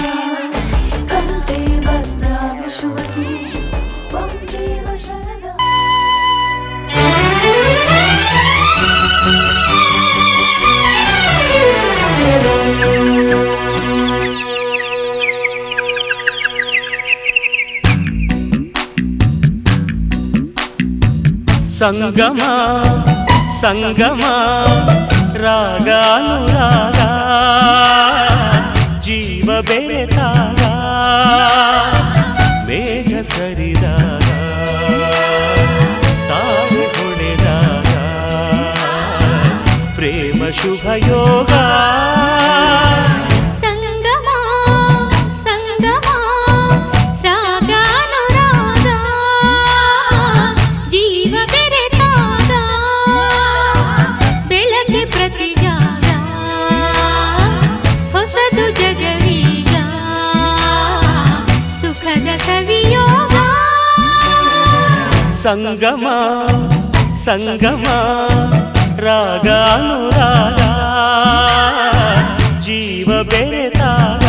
कण्ठे बध्नामि शुभगे त्वं जीव शरदां ಸಂಗಮ ಸಂಗಮ ರಾಗಾನುರಾಗ ಜೀವ ಬೆರೆತಾಗ ಮೇಘ ಸರಿದಾಗ ತಾಯಿ ಹೊಡೆದಾಗ ಪ್ರೇಮ ಶುಭಯೋಗ ಸಂಗಮ ಸಂಗಮ ರಾಗಾನುರಾಗ ಜೀವ ಬೆರೆತಾಗ ಬೆಳಗ್ಗೆ ಪ್ರತಿಜಾಗ ಹೊಸದು ಜಗವೀಗ ಸುಖದ ಸವಿಯೋಗ ಸಂಗಮ ಸಂಗಮ ರಾಗಾನುರಾಗ ಜೀವ ಬೆರೆತಾಗ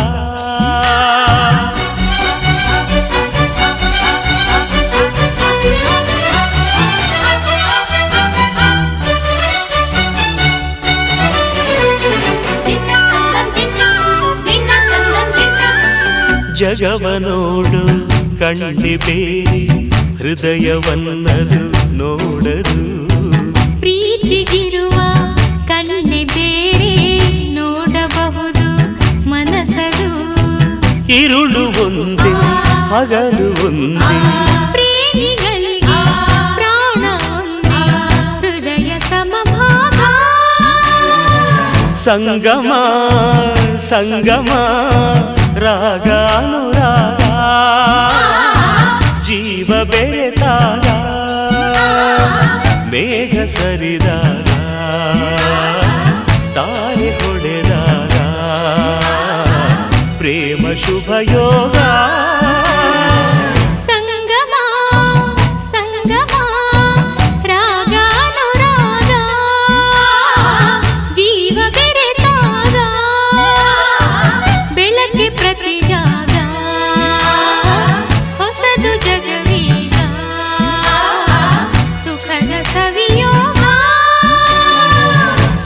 ಜಗವನೋಡು ಕಣ್ಣಿ ಬೇರೆ ಹೃದಯವನ್ನದು ನೋಡದು ಪ್ರೀತಿಗಿರುವ ಕಣ್ಣೆ ಬೇರೆ ನೋಡಬಹುದು ಮನಸದು ಇರುಳು ಒಂದೇ ಹಗಲು ಒಂದೇ ಪ್ರೇಮಿಗಳಿಗೆ ಪ್ರಾಣ ಒಂದೇ ಹೃದಯ ಸಮಭಾಗ ಸಂಗಮ ಸಂಗಮ ರಾಗಾನುರಾಗ ಜೀವ ಬೆರೆತಾಗ ಮೇಘ ಸರಿದಾಗ ತಾಯಿ ಹೊಡೆದಾಗ ಪ್ರೇಮ ಶುಭಯೋಗ ಸಂಗಮ ಸಂಗಮ ರಾಗಾನುರಾಗ ಜೀವ ಬೆರೆತಾಗ ಬೆಳಗ್ಗೆ ಪ್ರತಿಜಾಗ ಹೊಸದು ಜಗವೀಗ ಸುಖದ ಸವಿಯೋಗ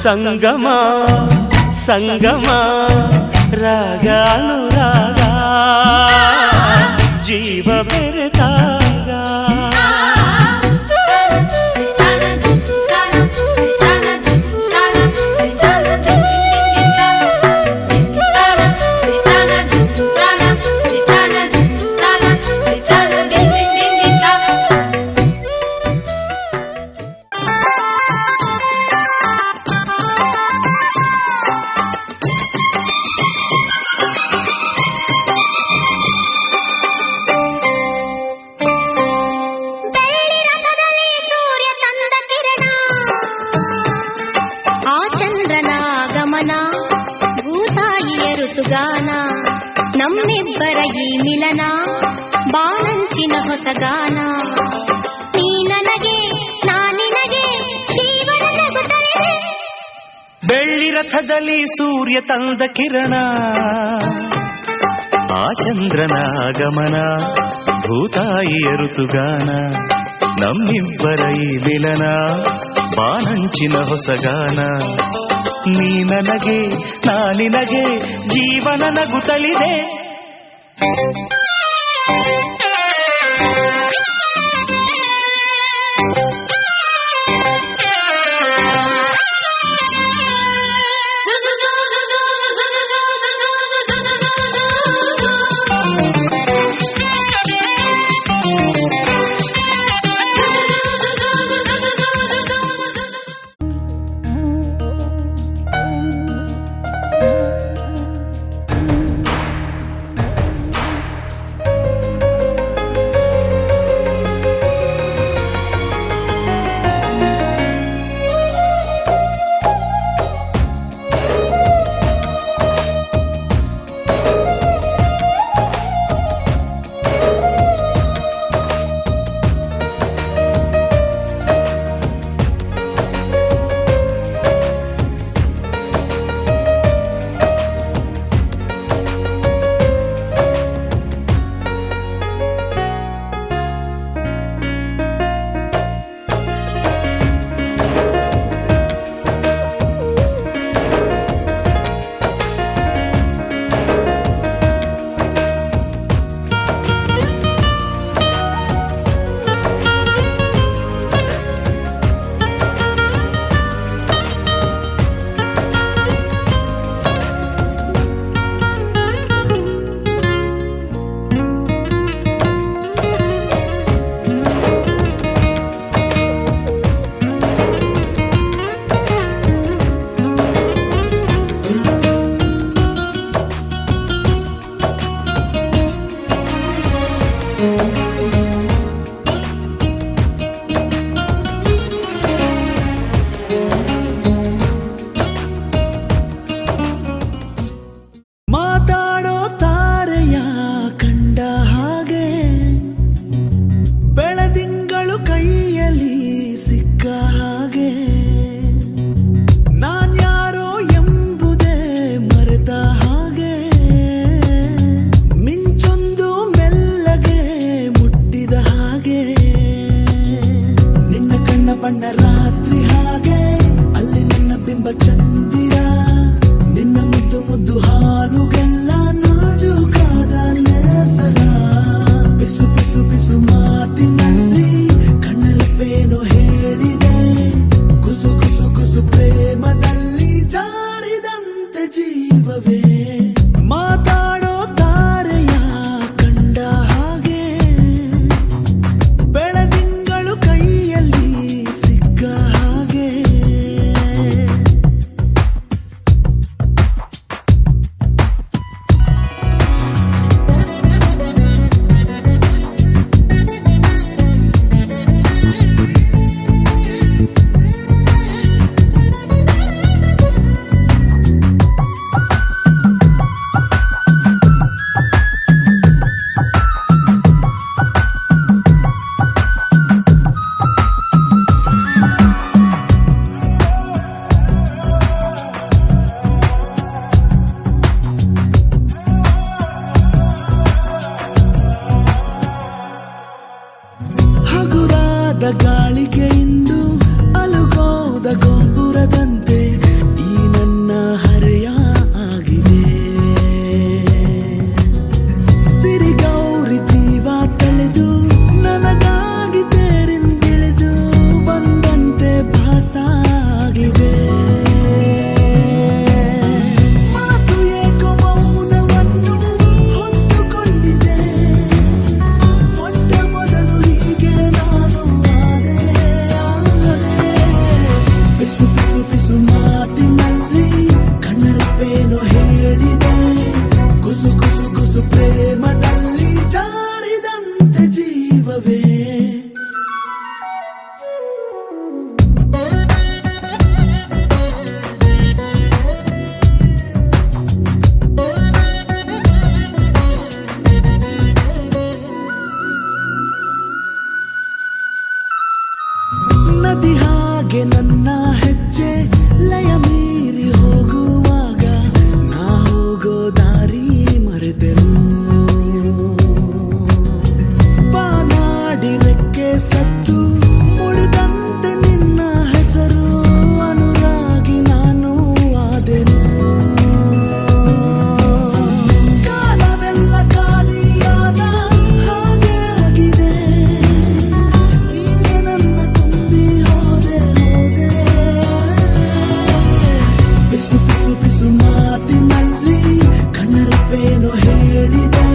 ಸಂಗಮ ಸಂಗಮ ರಾಗಾನುರಾಗ ಜೀವ ಬೆರೆತಾಗ ಋತುಗಾನ ನಮ್ಮಿಬ್ಬರ ಈ ಮಿಲನ ಬಾನಂಚಿನ ಹೊಸಗಾನ ನೀ ನನಗೆ ನಾನಿನಗೆ ಜೀವನ ನಗುತ್ತಲಿದೆ ಬೆಳ್ಳಿ ರಥದಲ್ಲಿ ಸೂರ್ಯ ತಂದ ಕಿರಣ ಆ ಚಂದ್ರನ ಆಗಮನ ಭೂತಾಯಿಯ ಋತುಗಾನ ನಮ್ಮಿಬ್ಬರ ಈ ಮಿಲನ ಬಾನಂಚಿನ ಹೊಸಗಾನ ನೀ ನನಗೆ ನಾನಿನಗೆ ಜೀವನ ನಗುತ್ತಲಿದೆ ಬಣ್ಣ ರಾತ್ರಿ ಹಾಗೆ ಅಲ್ಲಿ ನನ್ನ ಬಿಂಬ ಚಂದಿರ ನಿನ್ನ ಮುದ್ದು ಮುದ್ದು ಹಾಲುಗೆಲ್ಲ ನಾಜೂಕಾದ ನೇಸರ ಬಿಸು ಬಿಸು ಬಿಸು ಮಾತಿನಲ್ಲಿ ಕಣ್ಣರಪ್ಪೇನು ಹೇಳಿದೆ ಕುಸು ಕುಸು ಕುಸು ಪ್ರೇಮದಲ್ಲಿ ಜಾರಿದಂತೆ ಜೀವವೇ ಮಾತಾಡೋ ತಾರೆಯ ಕಂಡ ಹಾಗೆ ಬೆಳದಿಂಗಳು ಕೈಯಲ್ಲಿ ಸಿಕ್ಕ ಹಾಗೆ ಹಗುರಾದ ಗಾಳಿಗೆ ಇಂದು ಅಲುಗೋದ ಗೋಪುರದಂತೆ ಈ ನನ್ನ ಹರೆಯ ಆಗಿದೆ ಸಿರಿಗೌರಿ ಜೀವ ತಳೆದು ನನಗಾಗಿ ತೇರಿಂದಿಳಿದು ಬಂದಂತೆ ಭಾಸ ಆಗಿದೆ ಮಾತು ಏಕೋ ಮೌನವನ್ನು ಹೊತ್ತುಕೊಂಡಿದೆ ಮೊಟ್ಟ ಮೊದಲು ಹೀಗೆ ನಾನು ಆದೆ ಬಿಸು ಬಿಸು ಬಿಸು ಮಾತಿನಲ್ಲಿ ಕಣ್ಣರಪ್ಪೇನು ಹೇಳಿದೆ ಕುಸು ಕುಸು ಕುಸು ಪ್ರೇಮದಲ್ಲಿ ಜಾರಿದಂತೆ ಜೀವವೇ ನದಿ ಹಾಗೆ ನನ್ನ ಹೆಜ್ಜೆ ಲಯ ಮೀರಿ ಹೋಗುವಾಗ ನಾ ಹೋಗೋ ದಾರಿ ಮರೆತೆನು ಪಾನಾಡಿ ರೆಕ್ಕೆ ಸತ್ತು ಮುಡಿದಂತೆ ನಿನ್ನ ಹೆಸರು ಅನುರಾಗಿ ನಾನು ಆದೆನು ಕಾಲವೆಲ್ಲ ಖಾಲಿಯಾದ ಹಾಗೆ ಆಗಿದೆ ನೀನೆ ನನ್ನ ತುಂಬಿ ಹೋದೆ ಬಿಸು ಬಿಸು ಬಿಸು ಮಾತಿನಲ್ಲಿ ಕಣ್ಣರಪ್ಪೇನು ಹೇಳಿದೆ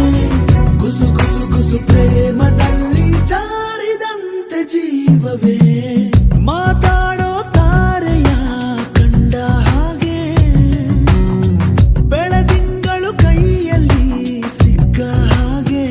ಗುಸು ಗುಸು ಗುಸು ಪ್ರೇಮದಲ್ಲಿ ಜಾರಿದಂತೆ ಜೀವವೇ ಮಾತಾಡೋ ತಾರೆಯ ಕಂಡ ಹಾಗೆ ಬೆಳದಿಂಗಳು ಕೈಯಲ್ಲಿ ಸಿಕ್ಕ ಹಾಗೆ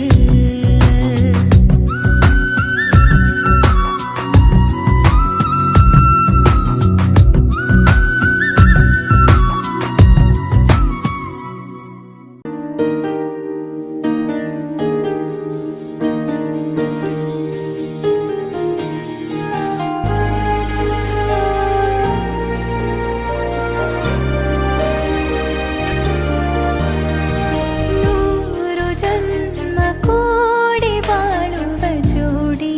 ನೂರು ಜನ್ಮ ಕೂಡಿ ಬಾಳುವ ಜೋಡಿ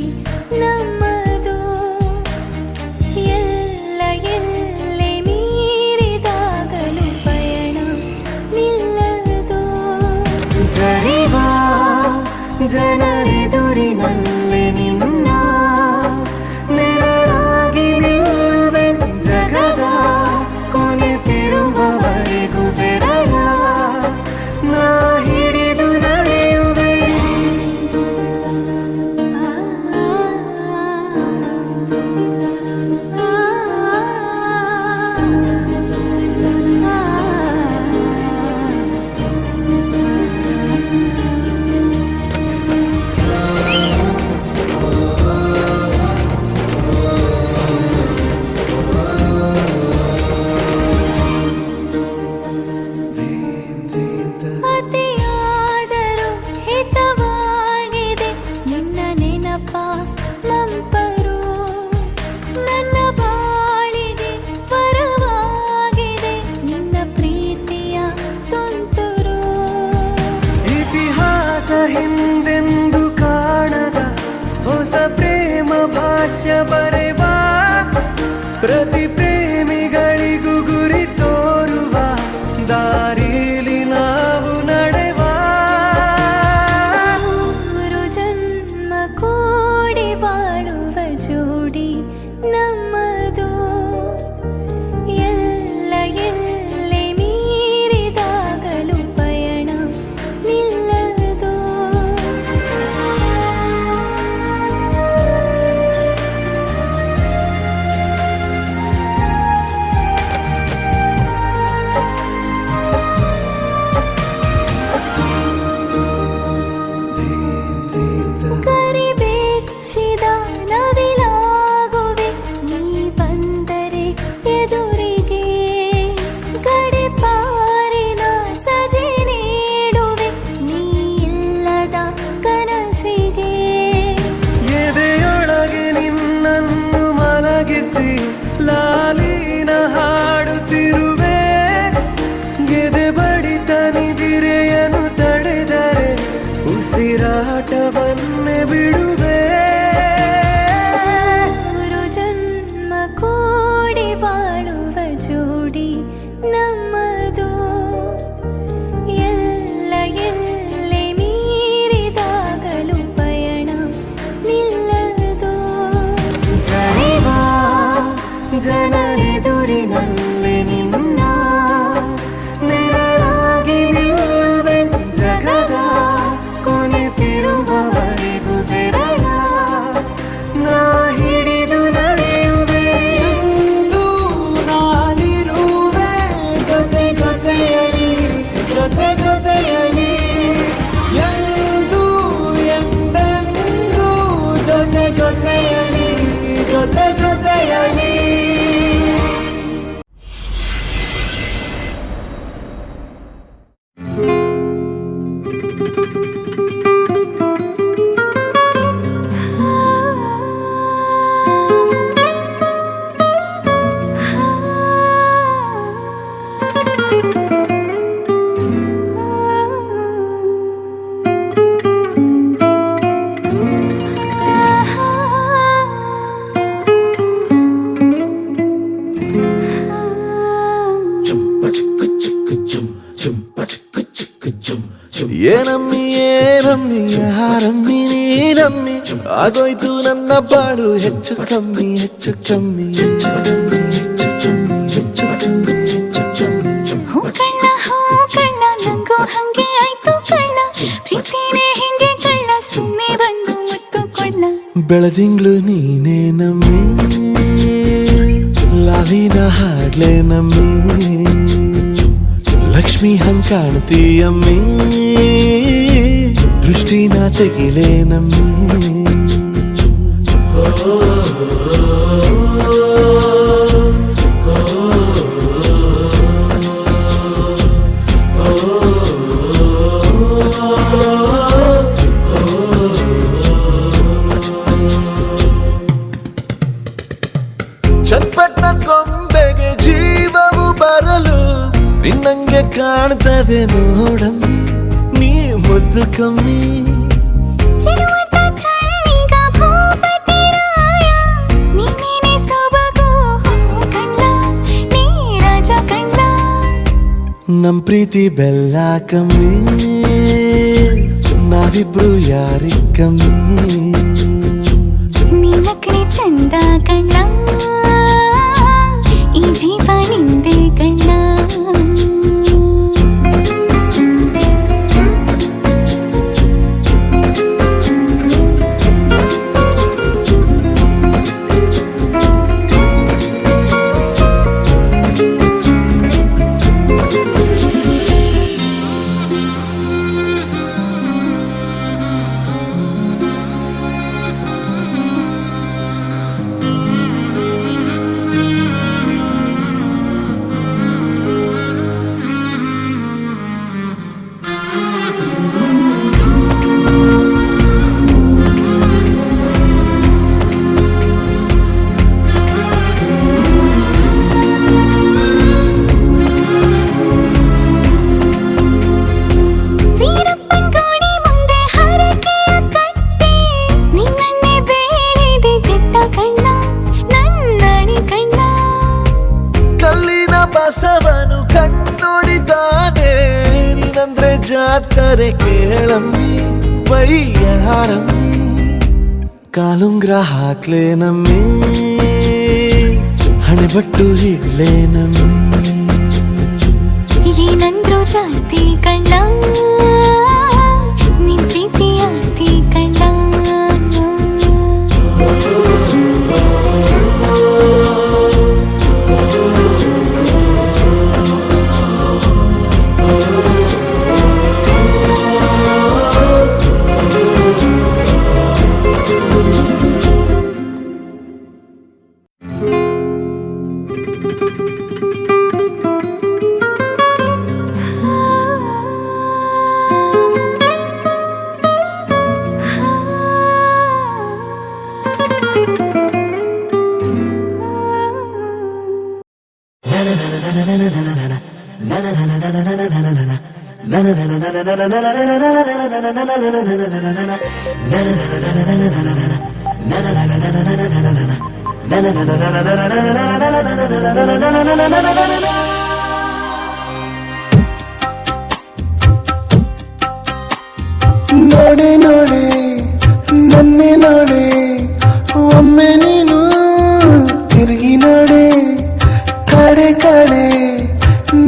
ನಮ್ಮದು ಎಲ್ಲ ಎಲ್ಲೆ ಮೀರಿದಾಗಲೂ ಪಯಣ ನಿಲ್ಲದು ಜರಿವ ಜನರೆದುರಿನಲ್ಲಿ ನಿನ್ನ ನೆರಳಾಗಿ ನಿಲ್ಲುವೆ ಜಗದ ಕೊನೆತಿರುವವರೆಗೂ ಬೆರಳ ನಾ ಹಿಡಿದು ನಡೆಯುವೆ ಅತಿಯಾದರೂ ಹಿತವಾಗಿದೆ ನಿನ್ನ ನೆನಪ ಮಂಪರು ನನ್ನ ಬಾಳಿಗೆ ಪರವಾಗಿದೆ ನಿನ್ನ ಪ್ರೀತಿಯ ತುಂತುರು ಇತಿಹಾಸ ಹಿಂದೆಂದು ಕಾಣದ ಹೊಸ ಪ್ರೇಮ ಭಾಷ್ಯ ಬರೆವ ಪ್ರತಿ ಪ್ರೇಮಿಗಳಿಗೂ ಗುರಿ ತೋರುವ ದಾರಿಲಿ ನಾವು ನಡೆವ ಮೂರು ಜನ್ಮ ಕೂಡಿ ಬಾಳುವ ಜೋಡಿ ನಮ್ಮದು ಎಲ್ಲ ಎಲ್ಲೆ ಮೀರಿದಾಗಲೂ ಪಯಣ ನಿಲ್ಲದು ಕರಿಬೆಚ್ಚಿದ ನವಿಲಾಗುವೆ ನೀ ಬಂದರೆ ಎದುರಿಗೆ ಗಡಿಪಾರಿನ ಸಜೆ ನೀಡುವೆ ನೀ ಇಲ್ಲದ ಕನಸಿಗೆ ಎದೆಯೊಳಗೆ ನಿನ್ನನ್ನು ಮಲಗಿಸಿ ಲಾಲಿನ ಹಾಡುತ್ತಿರುವೆ ಎದೆ ಬಡಿತ ನಿದಿರೆಯನ್ನು ತಡೆದರೆ ಉಸಿರಾಟವನ್ನೇ ಬಿಡುವೆ ಮೂರು ಜನ್ಮ ಕೂಡಿ ಬಾಳುವ ಜೋಡಿ ನಮ್ಮದು ಎಲ್ಲ ಎಲ್ಲೆ ಮೀರಿದಾಗಲೂ ಪಯಣ ನಿಲ್ಲದು ಜನಿವಾ ಜನರೆದುರಿನಲ್ಲಿ ನಿನ್ನ ನೆರಳಾಗಿ ನಿಲ್ಲುವೆ ಜಗದ ಕೊನೆತಿರುವವರೆಗೂ ಬೆರಳ ನಾ ಹಿಡಿದು ನಡೆಯುವೆ ಎಂದು ನಾನಿರುವೆ ಜೊತೆ ಜೊತೆಯಲಿ ಜೊತೆ ಜೊತೆಯಲಿ ಎಂದು ಎಂದೆಂದು ಜೊತೆ ಜೊತೆಯಲಿ ಜೊತೆ ಜೊತೆಯಲಿ ಏನಮ್ಮಿ ಏನಮ್ಮಿ ಯಾರಮ್ಮಿ ನೀನಮ್ಮಿ ಆಗೋಯ್ತು ನನ್ನ ಬಾಳು ಹೆಚ್ಚು ಕಮ್ಮಿ ಹೆಚ್ಚು ಕಮ್ಮಿ ಹೆಚ್ಚು ಕಮ್ಮಿ ಹೆಚ್ಚು ಕಮ್ಮಿ ಹೆಚ್ಚು ಕಮ್ಮಿ ಹೆಚ್ಚು ಕಮ್ಮಿ ಹೂ ಕಳ್ಳ ನಂಗೂ ಹಂಗೆ ಆಯ್ತು ಕಳ್ಳ ಪ್ರೀತಿನೇ ಹಿಂಗೆ ಕಳ್ಳ ಸುಮ್ಮನೆ ಬಂದು ಮುತ್ತು ಕೊಳ್ಳ ಬೆಳದಿಂಗ್ಳು ನೀನೇ ನಮ್ಮಿ ಲಾಲಿನ ಹಾಡ್ಲೆ ನಮ್ಮಿ ಲಕ್ಷ್ಮಿ ಹಂಗ್ ಕಾಣ್ತೀಯಮ್ಮಿ ದೃಷ್ಟಿನ ತೆಗಿಲೆ ನಮ್ಮಿ ಚಟ್ಪಟ್ಟ ಕೊಂಬೆಗೆ ಜೀವವು ಬರಲು ನಿನ್ನಂಗೆ ಕಾಣ್ತದೆ ನೋಡಮ್ಮಿ ನೀ ಮುದ್ದು ಕಮ್ಮಿ ಚಿರುವಟ ಚಳ್ಳಿಗ ಭೂಪತಿ ರಾಯ ನೀನೇನೆ ಸೊಬಗು ಕಣ್ಣ ನೀ ರಾಜ ಕಣ್ಣ ನಮ್ ಪ್ರೀತಿ ಬೆಲ್ಲ ಕಮ್ಮಿ ನಾವಿಬ್ರು ಯಾರಿಗ್ ಕಮ್ಮಿ ನೀನಕ್ರೆ ಚಂದ ಕಣ್ಣ ಈ ಜೀವ ನಿಂದೆ ಕಣ್ಣ ಜಾತ್ರೆ ಕೇಳಮ್ಮಿ ವಯ್ಯಾರಮ್ಮಿ ಕಾಲುಂಗ್ರ ಹಾಕ್ಲೇನಮ್ಮಿ ಹಣೆಬಟ್ಟು ಹಿಡ್ಲೇನಮ್ಮಿ ಏನಂದ್ರು ಜಾಸ್ತಿ ಕಳ್ಳ ನಿನ್ ಪ್ರೀತಿ ಆಸ್ತಿ ಕಳ್ಳ ನೋಡೆ ನೋಡೆ ನನ್ನೆ ನೋಡೆ ಒಮ್ಮೆ ನೀನು ತಿರುಗಿ ನೋಡೆ ಕಾಡೆ ಕಾಡೆ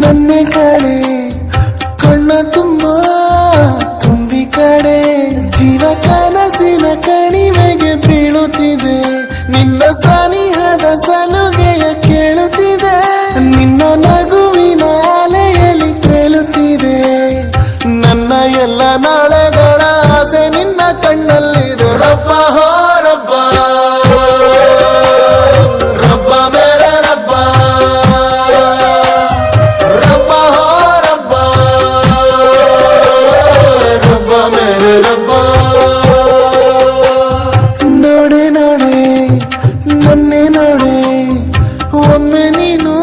ನನ್ನೆ ಕಾಡೆ ಕಣ್ಣ ತುಂಬ ತುಂಬಿ ಕಾಡೆ ಜೀವ ಕನಸಿನ ಕಣಿವೆಗೆ ಬೀಳುತ್ತಿದೆ ನಿನ್ನ ಸನಿಹದ ಸಲುಗೆಯ ಕೇಳುತ್ತಿದೆ ನಿನ್ನ ನಗುವಿನ ಅಲೆಯಲ್ಲಿ ತೇಲುತ್ತಿದೆ ನನ್ನ ಎಲ್ಲ ನಾಳೆಗಳ ಆಸೆ ನಿನ್ನ ಕಣ್ಣಲ್ಲಿದೆ ರಬ್ಬ ಹೋ ರಬ್ಬ ರಬ್ಬ ಮೇರೆ ರಬ್ಬ ರಬ್ಬ ಹೋ ರಬ್ಬ ರಬ್ಬ ಮೇರೆ ರಬ್ಬ ನೋಡೆ ನೋಡೆ ನನ್ನೆ ನೋಡೆ ಒಮ್ಮೆ ನೀನು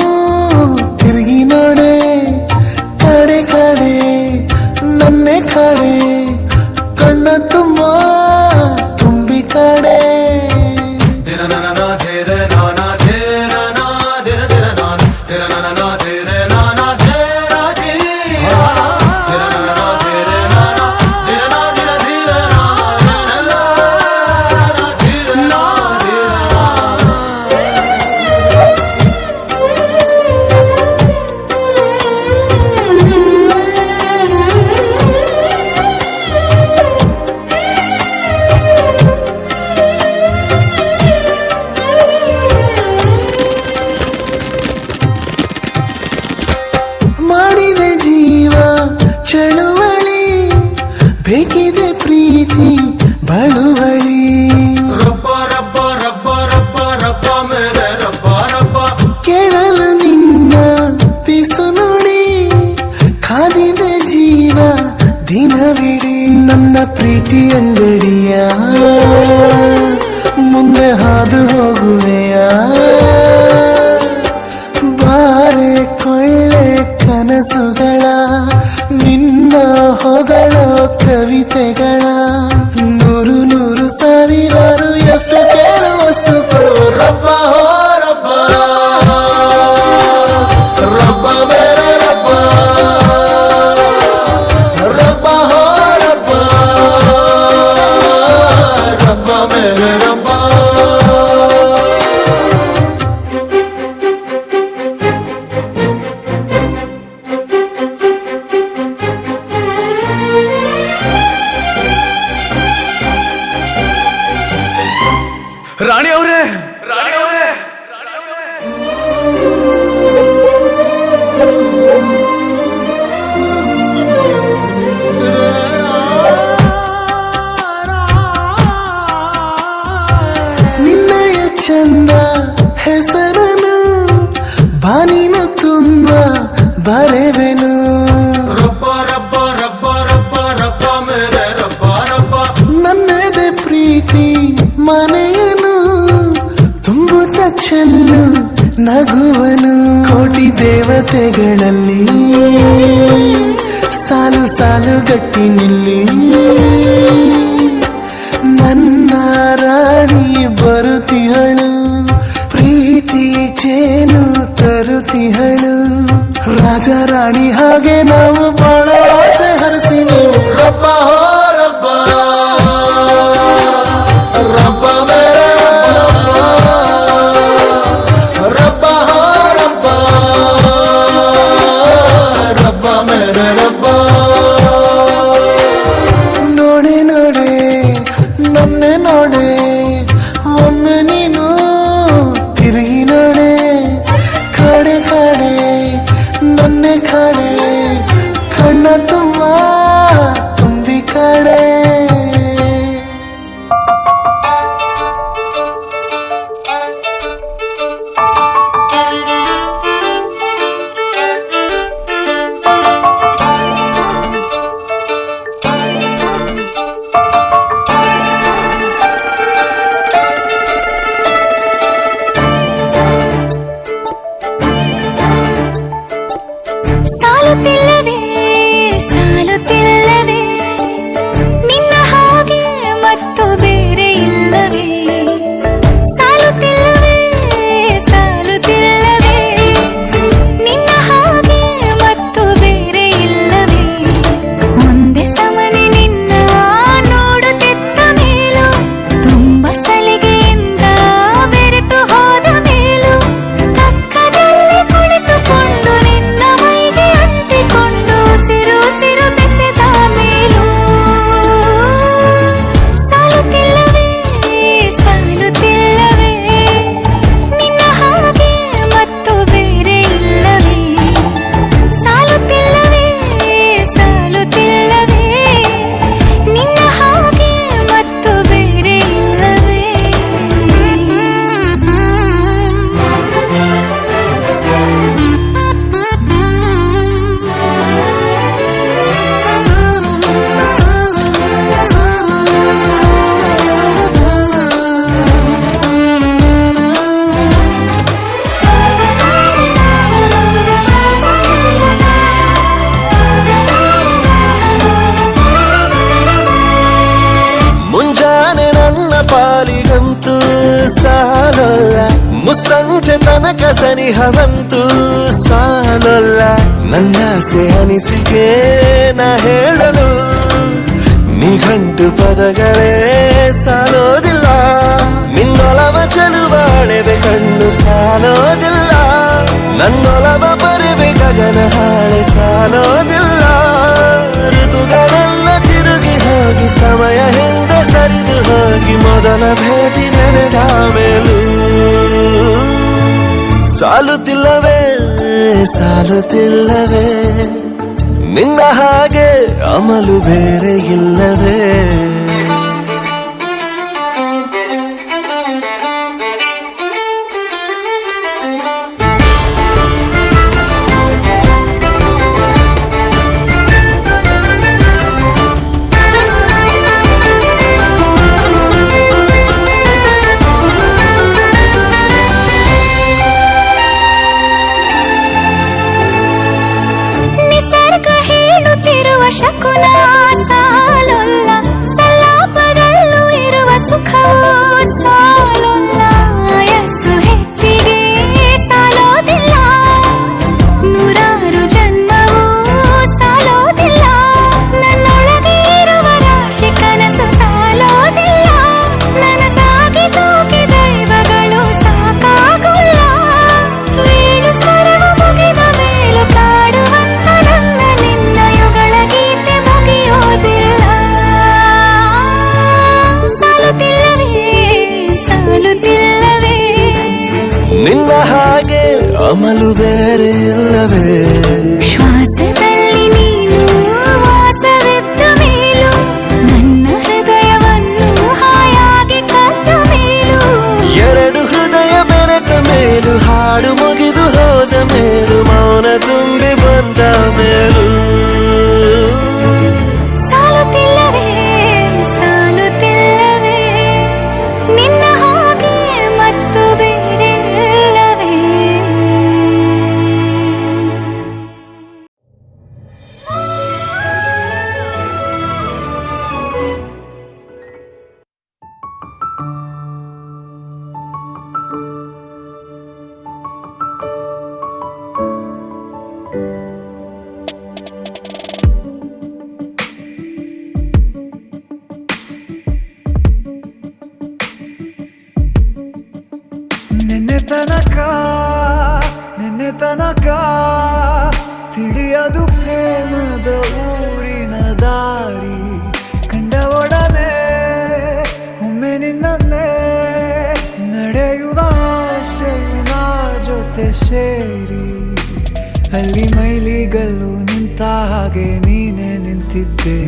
ತಿರುಗಿ ನೋಡೆ ಕಾಡೆ ಕಾಡೆ ನನ್ನೆ ಕಾಡೆ ಕಣ್ಣ ತುಂಬ ತುಂಬಿ ಕಾಡೆ ಮಾಡಿದೆ ಜೀವ ಚಳುವಳಿ ಬೇಕಿದೆ ಪ್ರೀತಿ ಬಳುವಳಿ ಕೇಳಲು ನಿನ್ನ ಪಿಸು ನುಡಿ ಕಾದಿದೆ ಜೀವ ದಿನವಿಡೀ ನನ್ನ ಪ್ರೀತಿ ಅಂಗಡಿಯ ಮುಂದೆ ಹಾದು ಹೋಗುವೆಯ ಬಾರೆ ಕೊಳ್ಳೆ ಕನಸುಗಳ ನಿನ್ನ ಹೊಗಳೋ ಕವಿತೆಗಳ ನೂರು ನೂರು ಸಾವಿರಾರು ಎಷ್ಟು ಕೇಳುವಷ್ಟು ಕೊಡು ರಬ್ಬ ಹೋ ರಬ್ಬ ರಬ್ಬ ಬೇರೆ ರಬ್ಬ ರಬ್ಬ ಹೋ ರಬ್ಬ ರಬ್ಬ ಬೇರೆ ರಬ್ಬ ರಾಣಿ ಅವರೇ ನಿನ್ನಯ ಚಂದ ಹೆಸರನು ಬಾನಿನ ತುಂಬ ಬರೆವೆನು ನನ್ನದೇ ಪ್ರೀತಿ ಮನೆಯನು ತುಂಬುತ್ತ ಚೆಲ್ಲು ನಗುವನು ಕೋಟಿ ದೇವತೆಗಳಲ್ಲಿ ಸಾಲು ಸಾಲು ಗಟ್ಟಿ ನಿಲ್ಲಿ ನನ್ನ ರಾಣಿ ಬರುತ್ತಿಹಳು ಪ್ರೀತಿ ಚೇನು ತರುತ್ತಿಹಳು ರಾಜ ರಾಣಿ ಹಾಗೆ ನಾವು ಬಾಳ ಆಸೆ ಹರಸ ಮುಂಚೆ ತನಕ ಸನಿಹವಂತೂ ಸಾಲಲ್ಲ. ನನ್ನಾಸೆ ಅನಿಸಿಕೆ ನಾ ಹೇಳಲು ನಿಘಂಟು ಪದಗಳೇ ಸಾಲೋದಿಲ್ಲ. ನಿನ್ನೊಲವ ಚೆಲುವಾಳೆವೆ ಕಣ್ಣು ಸಾಲೋದಿಲ್ಲ. ನನ್ನೊಲವ ಬರೆವೆ ಗಗನ ಹಾಳೆ ಸಾಲೋದಿಲ್ಲ. ಋತುಗಳೆಲ್ಲ ತಿರುಗಿ ಹೋಗಿ ಸಮಯ ಹಿಂದೆ ಸರಿದು ಹೋಗಿ ಮೊದಲ ಭೇಟಿ ನೆನೆದ ಮೇಲೂ ಸಾಲುತ್ತಿಲ್ಲವೇ ಸಾಲುತ್ತಿಲ್ಲವೇ ನಿನ್ನ ಹಾಗೆ ಅಮಲು ಬೇರೆ ಇಲ್ಲವೇ. ನಿಸರ್ಗ ಹೇಳುತ್ತಿರುವ ಶಕುನ ಸಾಲೊಲ್ಲ. ಸಲಾಪದಲ್ಲೂ ಇರುವ ಸುಖವೂ ಸಾಲೊಲ್ಲ. ಯಸ್ಸು ಹೆಚ್ಚಿಗೆ ಸಾಲೋದಿಲ್ಲ. ನೂರಾರು ಜನ್ಮವೂ ಸಾಲೋದಿಲ್ಲ. ನನ್ನೊಳಗೆ ಇರುವ ರಾಶಿ ಕನಸು ಸಾಲೋದಿಲ್ಲ. ನನಸಾಗಿ ಸೋಕಿ ದೈವಗಳು ಸಾಕಾಗುಲ್ಲ. ವೀಣು ಸ್ವರವು ಮುಗಿದ ಮೇಲೂ ಕಾಡುವಂತ ನನ್ನ ನಿನ್ನ ಯುಗಳ ಗೀತೆ ಮುಗಿಯೋದಿಲ್ಲ. ಸಾಲುತ್ತಿಲ್ಲವೇ ಸಾಲುತ್ತಿಲ್ಲವೇ ನಿನ್ನ ಹಾಗೆ ಅಮಲು ಬೇರೆ ಇಲ್ಲವೇ. ಶ್ವಾಸದಲ್ಲಿ ನೀನು ವಾಸವಿದ್ದ ಮೇಲೂ ನನ್ನ ಹೃದಯವನ್ನು ಹಾಯಾಗಿ ಕದ್ದ ಮೇಲೂ ಎರಡು ಹೃದಯ ಬೆರೆತ ಮೇಲೂ ಹಾಡು ಮುಗಿದು ಹೋದ ಮೇಲೂ ಮೌನ ತುಂಬಿ ಬಂದ ಮೇಲೂ ಸಾಲುತ್ತಿಲ್ಲವೇ ಸಾಲುತ್ತಿಲ್ಲವೇ ನಿನ್ನ ಹಾಗೆ ಮತ್ತು ಬೇರೆ ಇಲ್ಲವೇ. ನಿನ್ನೆ ತನಕ ತಿಳಿಯದು ಪ್ರೇಮದ ಊರಿನ ದಾರಿ. ಕಂಡ ಒಡನೆ ಒಮ್ಮೆ ನಿನ್ನೇ ನಡೆಯುವ ಆಸೆಯು ನಾ ಜೊತೆ ಸೇರಿ. ಅಲ್ಲಿ ಮೈಲಿಗಲ್ಲು ನಿಂತ ಹಾಗೆ ನೀನೆ ನಿಂತಿದ್ದೆ.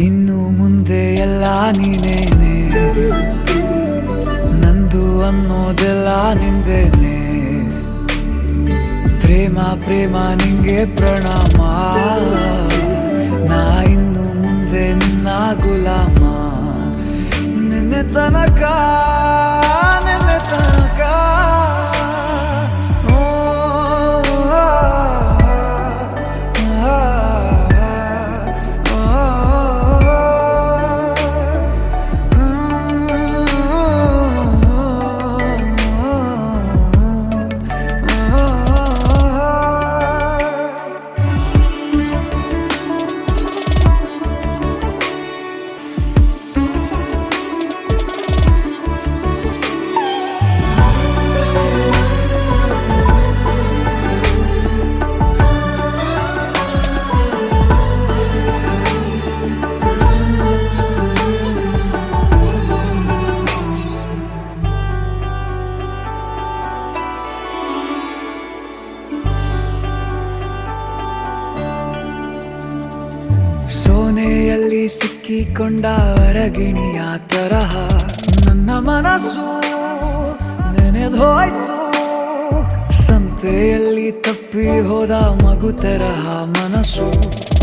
ಇನ್ನು ಮುಂದೆ ಎಲ್ಲ ನೀನೇನೆ. ನಂದು ಅನ್ನೋದೆಲ್ಲ ನಿಂದೇನೆ. ಪ್ರೇಮ ಪ್ರೇಮ ನಿಂಗೆ ಪ್ರಣಾಮ. ನಾ ಇನ್ನು ಮುಂದೆ ನಿನ್ನ ಗುಲಾಮ. ನಿನ್ನೆ ತನಕ ಓ, ಸೋನೆಯಲ್ಲಿ ಸಿಕ್ಕಿಕೊಂಡ ಹೊರಗಿಣಿಯ ತರಹ ನನ್ನ ಮನಸ್ಸು ನೆನೆದೋಯ್ತು. ಸಂತೆಯಲ್ಲಿ ತಪ್ಪಿ ಹೋದ ಮಗು ತರಹ ಮನಸ್ಸು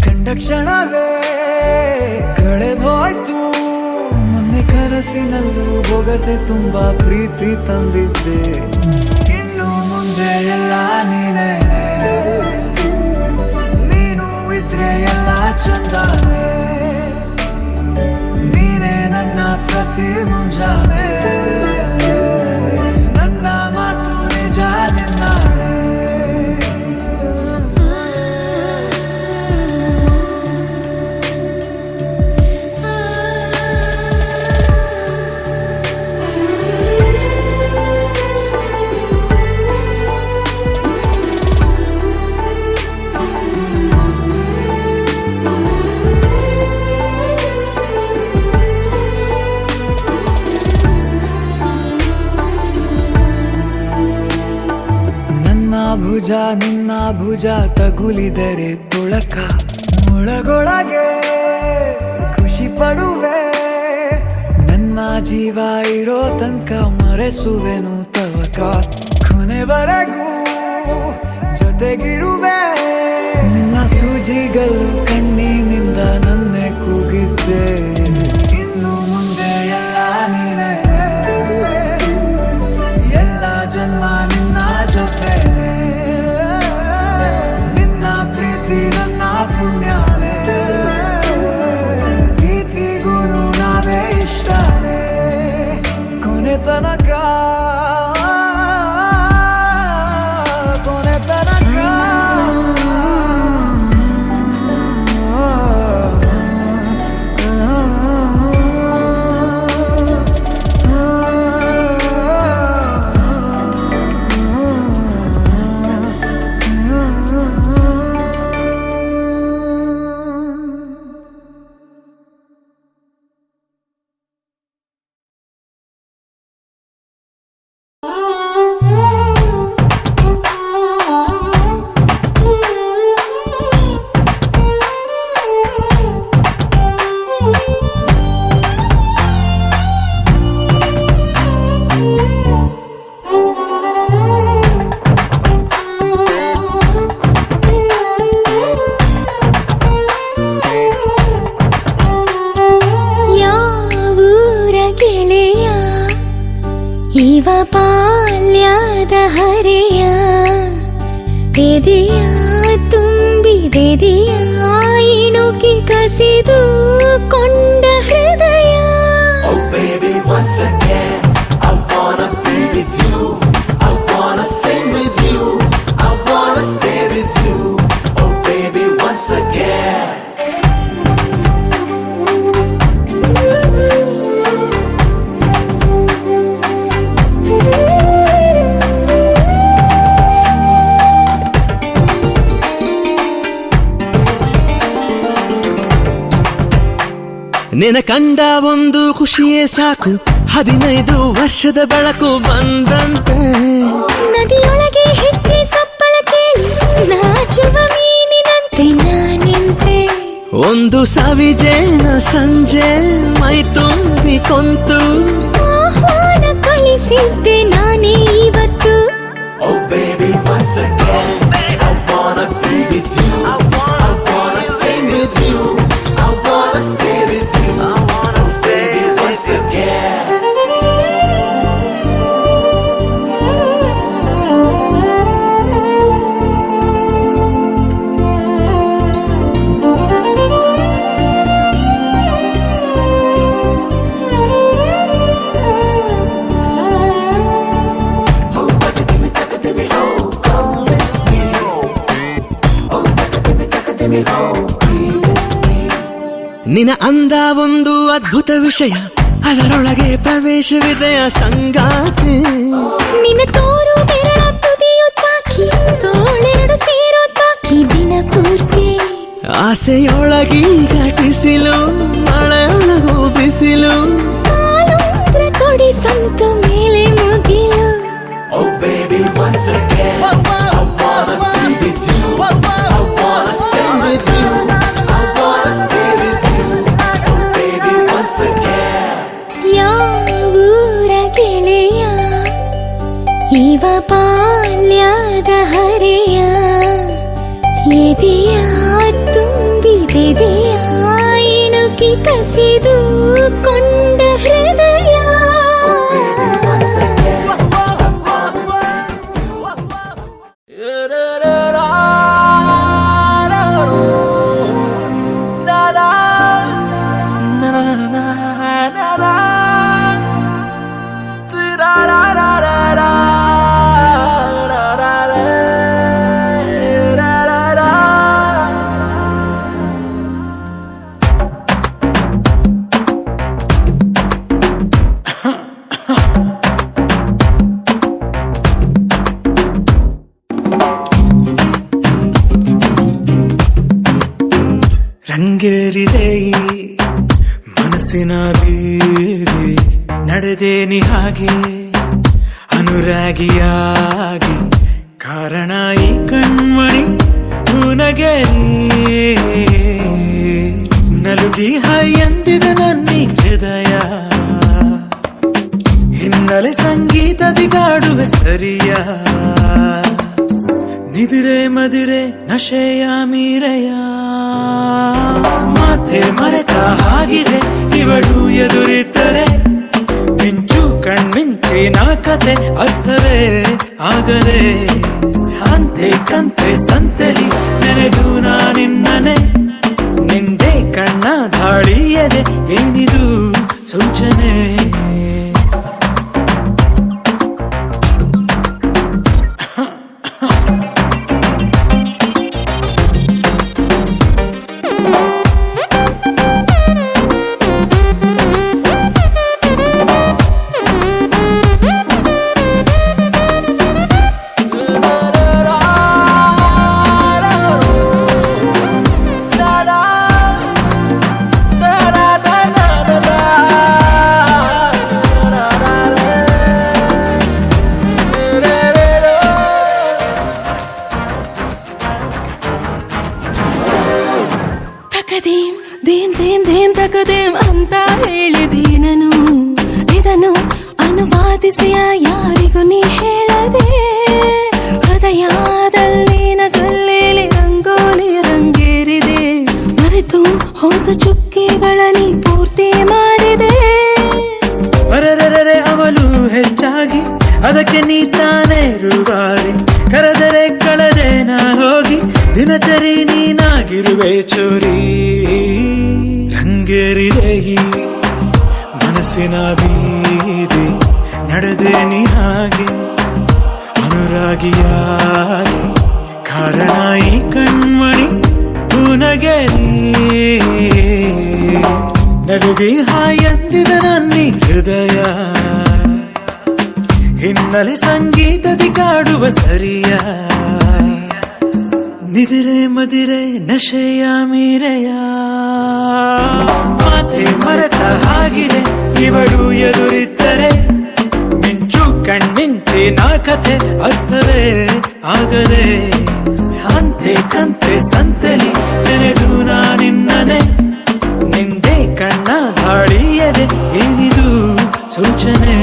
ಕಂಡ ಕ್ಷಣವೇ ಕಳೆದೋಯ್ತು. ಮೊನ್ನೆ ಕನಸಿನಲ್ಲೂ ಬೊಗಸೆ ತುಂಬಾ ಪ್ರೀತಿ ತಂದಿದ್ದೆ. ಇನ್ನು ಮುಂದೆ ಎಲ್ಲ ನೀನೇ. ನೀನು ಇದ್ರೆ ಎಲ್ಲ ಚಂದಾನೆ. ನೀನೇ ನನ್ನ ಪ್ರತಿ ಮುಂಜಾನೆ. ನನ್ನ ಮಾತು ನಿಜ ಭುಜ ನಿನ್ನ ಭುಜ ತಗುಲಿದರೆ ತುಳಕ ಒಳಗೊಳಗೆ ಖುಷಿ ಪಡುವೆ ನನ್ನ ಜೀವ ಇರೋ ತನಕ ಮರೆಸುವೆನು ತವಕ ಕೊನೆವರೆಗೂ ಜೊತೆಗಿರುವೆ ನಿನ್ನ ಸೂಜಿಗಳು ಕಣ್ಣಿನಿಂದ ನನ್ನೆ ಕೂಗಿದ್ದೆ ಇನ್ನು ಮುಂದೆ ಎಲ್ಲ ನೀನೇ ಎಲ್ಲ ಜನ್ಮ ನಿನ್ನ ಜೊತೆ ನಿನ್ನ ಪ್ರೀತಿ ನನ್ನ ಪುಣ್ಯನೇ ಪ್ರೀತಿಗೂ ನಾವೇ ಇಷ್ಟನೇ ಕೊನೆ ತನಕ ಇವ ಬಾಲ್ಯದ ಹರೆಯ ಎದೆಯ ತುಂಬಿದೆದೆಯ ಇಣುಕಿ ಕಸಿದು ಕೊಂಡ ಹೃದಯ Oh baby, once again, I wanna be with you. I wanna sing with you. I wanna stay with you. Oh baby, once again. ನಿನ ಕಂಡ ಒಂದು ಖುಷಿಯೇ ಸಾಕು 15 ವರ್ಷದ ಬೆಳಕು ಬಂದಂತೆ ನದಿಯೊಳಗೆ ಹೆಚ್ಚಿ ಸಪ್ಪಳ ಕೇಳಿ ನಾಚುವ ಮೀನಿನಂತೆ ನಾನಿಂತೆ ಒಂದು ಸವಿಜೇನ ಸಂಜೆ ಮೈ ತುಂಬಿ ಕೊಂತು ಆಹ್ವಾನ ಕಳಿಸಿದ್ದೆ ನಾನೇ ಇವತ್ತು Oh baby, once again, I wanna be with you. I wanna sing with you. I wanna stay with you. I wanna stay once again. ನಿನ ಅಂದ ಒಂದು ಅದ್ಭುತ ವಿಷಯ ಅದರೊಳಗೆ ಪ್ರವೇಶವಿದೆಯ ಸಂಗಾತಿ ನಿನ್ನ ತೋರು ಬೆರಳ ತುದಿಯು ತಾಕಿ ತೋಳೆರಡು ಸೇರೋ ತಾಕಿ ದಿನ ಪೂರ್ತಿ ಆಸೆಯೊಳಗಿ ಘಟಿಸಿಲು ಮಳೆಯೊಳಗು ಬಿಸಿಲು ಕಾಲುಂಗ್ರ ಕೊಡಿ ಸಂತ ಮೇಲೆ ಮುಗಿಲು Oh baby, once again, I wanna be with you. I wanna sing with you. I wanna stay with you. Oh baby, once again. ಯಾವೂರ ಗೆಳೆಯ ಇವ ಬಾಲ್ಯದ ಹರೆಯ ಎದೆಯ ತುಂಬಿದೆದೆಯ ಇಣುಕಿ ಕಸಿದು ಕೊಂಡ ಹೃದಯ ರಂಗೇರಿದೆ ಮನಸ್ಸಿನ ಬೀದಿ ನಡೆದೇನಿ ಹಾಗೆ ಅನುರಾಗಿಯಾಗಿ ಕಾರಣ ಈ ಕಣ್ಮಣಿ ಹೂನಗೆರಿ ನಲುಗಿ ಹೈ ಎಂದಿದೆ ನನ್ನಿ ಹೃದಯ ಹಿನ್ನೆಲೆ ಸಂಗೀತದಿ ಕಾಡುವೆ ಸರಿಯ ನಿದಿರೆ ಮದಿರೆ ನಶೆಯ ಮೀರೆಯ ಮಾತೆ ಮರೆತ ಹಾಗಿದೆ ಇವಳು ಎದುರಿದ್ದರೆ ಮಿಂಚು ಕಣ್ಮಿಂಚಿನ ಕತೆ ಅರ್ಥವೇ ಆಗದೆ ಅಂತೆ ಕಂತೆ ಸಂತೆಲಿ ನೆನೆದು ನಾನಿನ್ನನೆ ನಿಂದೆ ಕಣ್ಣ ಧಾಳಿಯದೆ ಏನಿದು ಸೂಚನೆ ತಕದೇಂ ದೇಂ ದೇಂ ದೇಂ ತಕದೇಂ ಅಂತ ಹೇಳಿದೀನನು ಇದನ್ನು ಅನುವಾದಿಸಿಯ ಯಾರಿಗೂ ನೀ ಹೇಳದೆ ಹೃದಯದಲ್ಲಿನ ಗಲ್ಲೇಲಿ ರಂಗೋಲಿ ರಂಗೇರಿದೆ ಮರೆತು ಹೋದ ಚುಕ್ಕಿಗಳ ನೀ ಪೂರ್ತಿ ಮಾಡಿದೆ ಅರರರೆ ಅವಳು ಹೆಚ್ಚಾಗಿ ಅದಕ್ಕೆ ನೀ ತಾನೇ ರೂವಾರಿ ಕರೆದರೆ ಕಳೆದೆ ನಾ ಹೋಗಿ ದಿನಚರಿ ನೀನಾಗಿರುವೆ ಚೋರಿ ರಂಗೇರಿದೆ ಈ ಮನಸ್ಸಿನ ಬೀದಿ ನಡೆದೆ ನೀ ಹಾಗೆ ಅನುರಾಗಿಯಾಗಿ ಕಾರಣ ಈ ಕಣ್ಮಣಿ ಹೂನಗೆರಿ ನಡುಗಿ ಹಾಯಂದಿದ ನನ್ನಿ ಹೃದಯ ಹಿನ್ನೆಲೆ ಸಂಗೀತದಿ ಕಾಡುವ ಸರಿಯ ನಿದಿರೆ ಮದಿರೆ ನಶೆಯ ಮೀರೆಯ ಮಾತೆ ಮರೆತ ಹಾಗಿದೆ ಇವಳು ಎದುರಿದ್ದರೆ ಮಿಂಚು ಕಣ್ಮಿಂಚಿನ ಕಥೆ ಅರ್ಥವೇ ಆಗದೆ ಅಂತೆ ಕಂತೆ ಸಂತೆಲಿ ನೆನೆದು ನಾನಿನ್ನನೆ ನಿಂದೆ ಕಣ್ಣ ಧಾಳಿಯದೆ ಏನಿದು ಸೂಚನೆ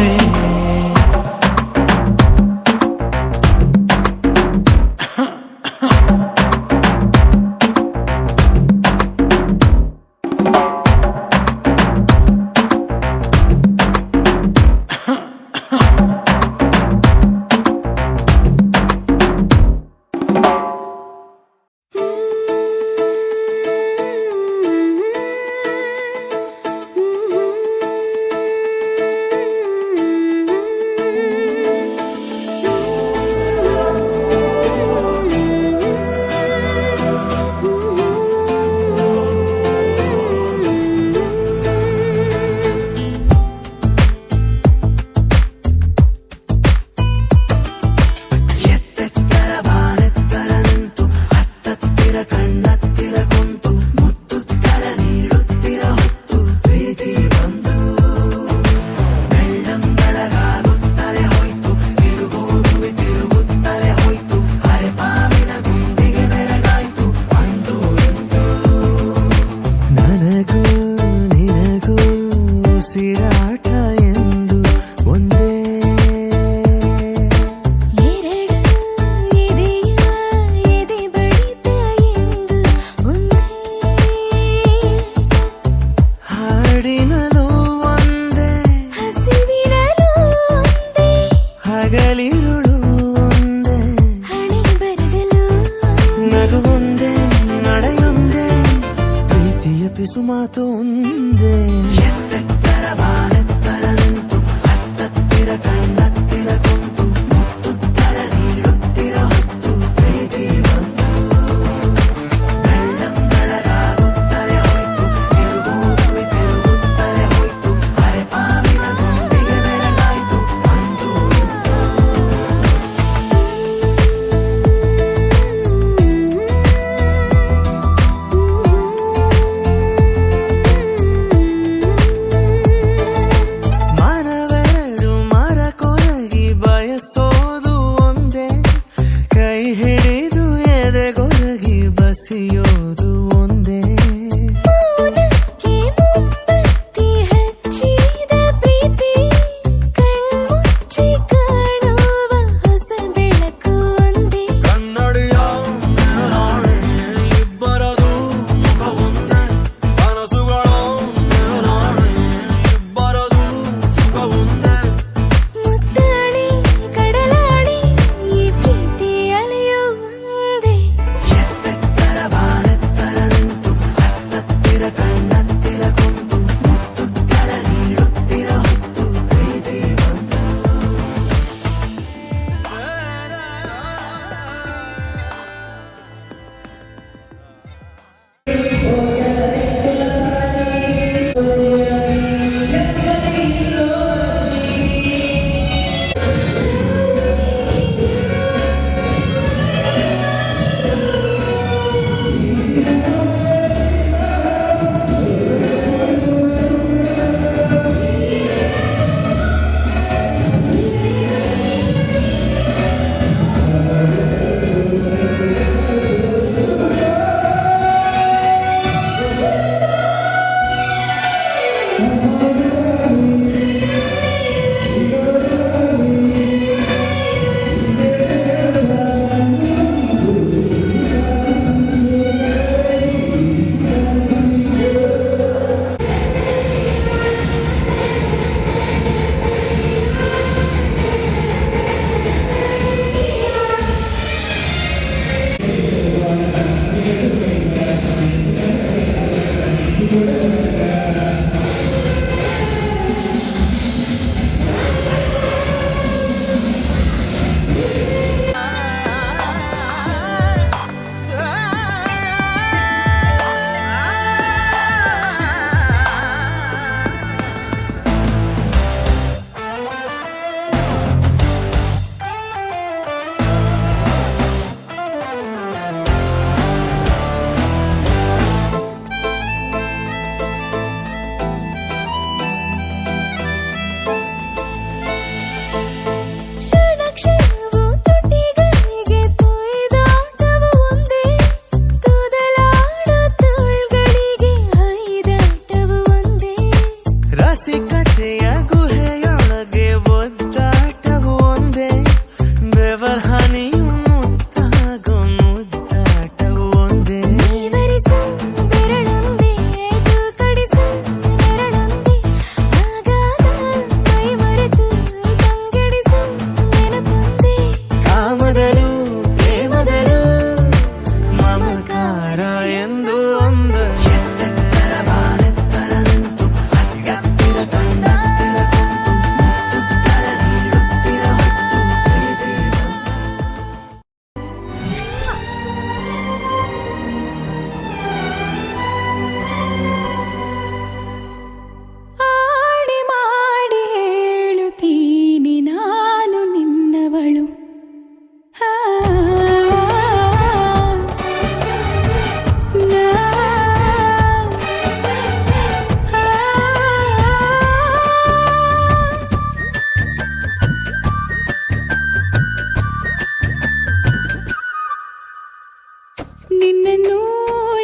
ನಿನ್ನನ್ನು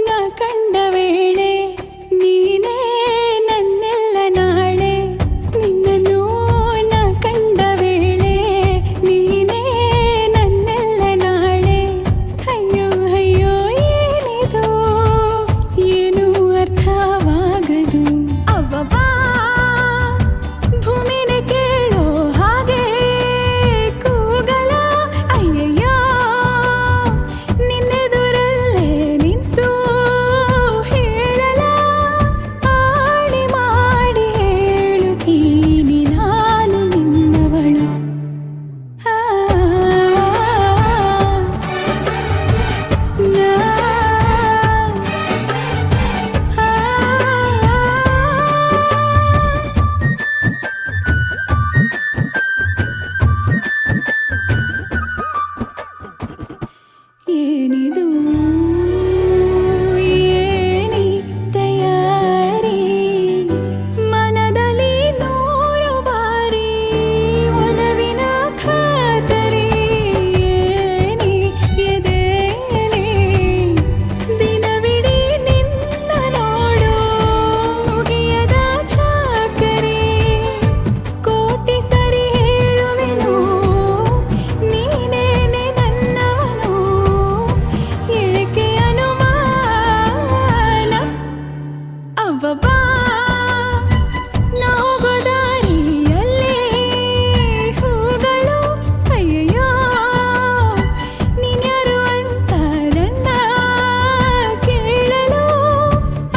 ನಾ ಕಂಡ ವೇಳೆ ನೀನೇ ನನ್ನೆಲ್ಲ ನಾಳೆ ನಿನ್ನನ್ನು ನಾ ಕಂಡ ವೇಳೆ ನೀನೇ ನನ್ನೆಲ್ಲ ನಾಳೆ ಅಯ್ಯೋ ಅಯ್ಯೋ ಏನಿದು ಏನು ಅರ್ಥವಾಗದು ಅವ್ವವ್ವಾ ಭೂಮಿನೇ ಕೇಳೋ ಹಾಗೆ ಕೂಗಲ ಅಯ್ಯಯ್ಯೋ ನಿನ್ನೆದುರಲ್ಲೇ ನಿಂತು ಹೇಳಲ ಆಡಿ ಮಾಡಿ ಹೇಳುತ್ತೀನಿ ನಾನು ನಿನ್ನವಳು ಆ, ನಾ, ಏನಿದು ಏನಿ ತಯಾರಿ ಮನದಲ್ಲಿ ನೂರು ಬಾರಿ ಒಲವಿನ ಖಾತರಿ ಏನಿ ಎದೆಯಲ್ಲಿ ದಿನವಿಡೀ ನಿನ್ನ ನೋಡು ಮುಗಿಯದ ಚಾಕರಿ ಕೋಟಿ ಸರಿ ಹೇಳುವೆನು ನೀನೇನೆ ನನ್ನವನು ಏಕೆ ಅನುಮಾನ ಅವ್ವವ್ವಾ ನಾ ಹೋಗೋ ದಾರಿಯಲ್ಲಿ ಹೂಗಳು ಅಯ್ಯಯ್ಯೋ ನೀನ್ಯಾರು ಅಂತ ನನ್ನ ಕೇಳಲು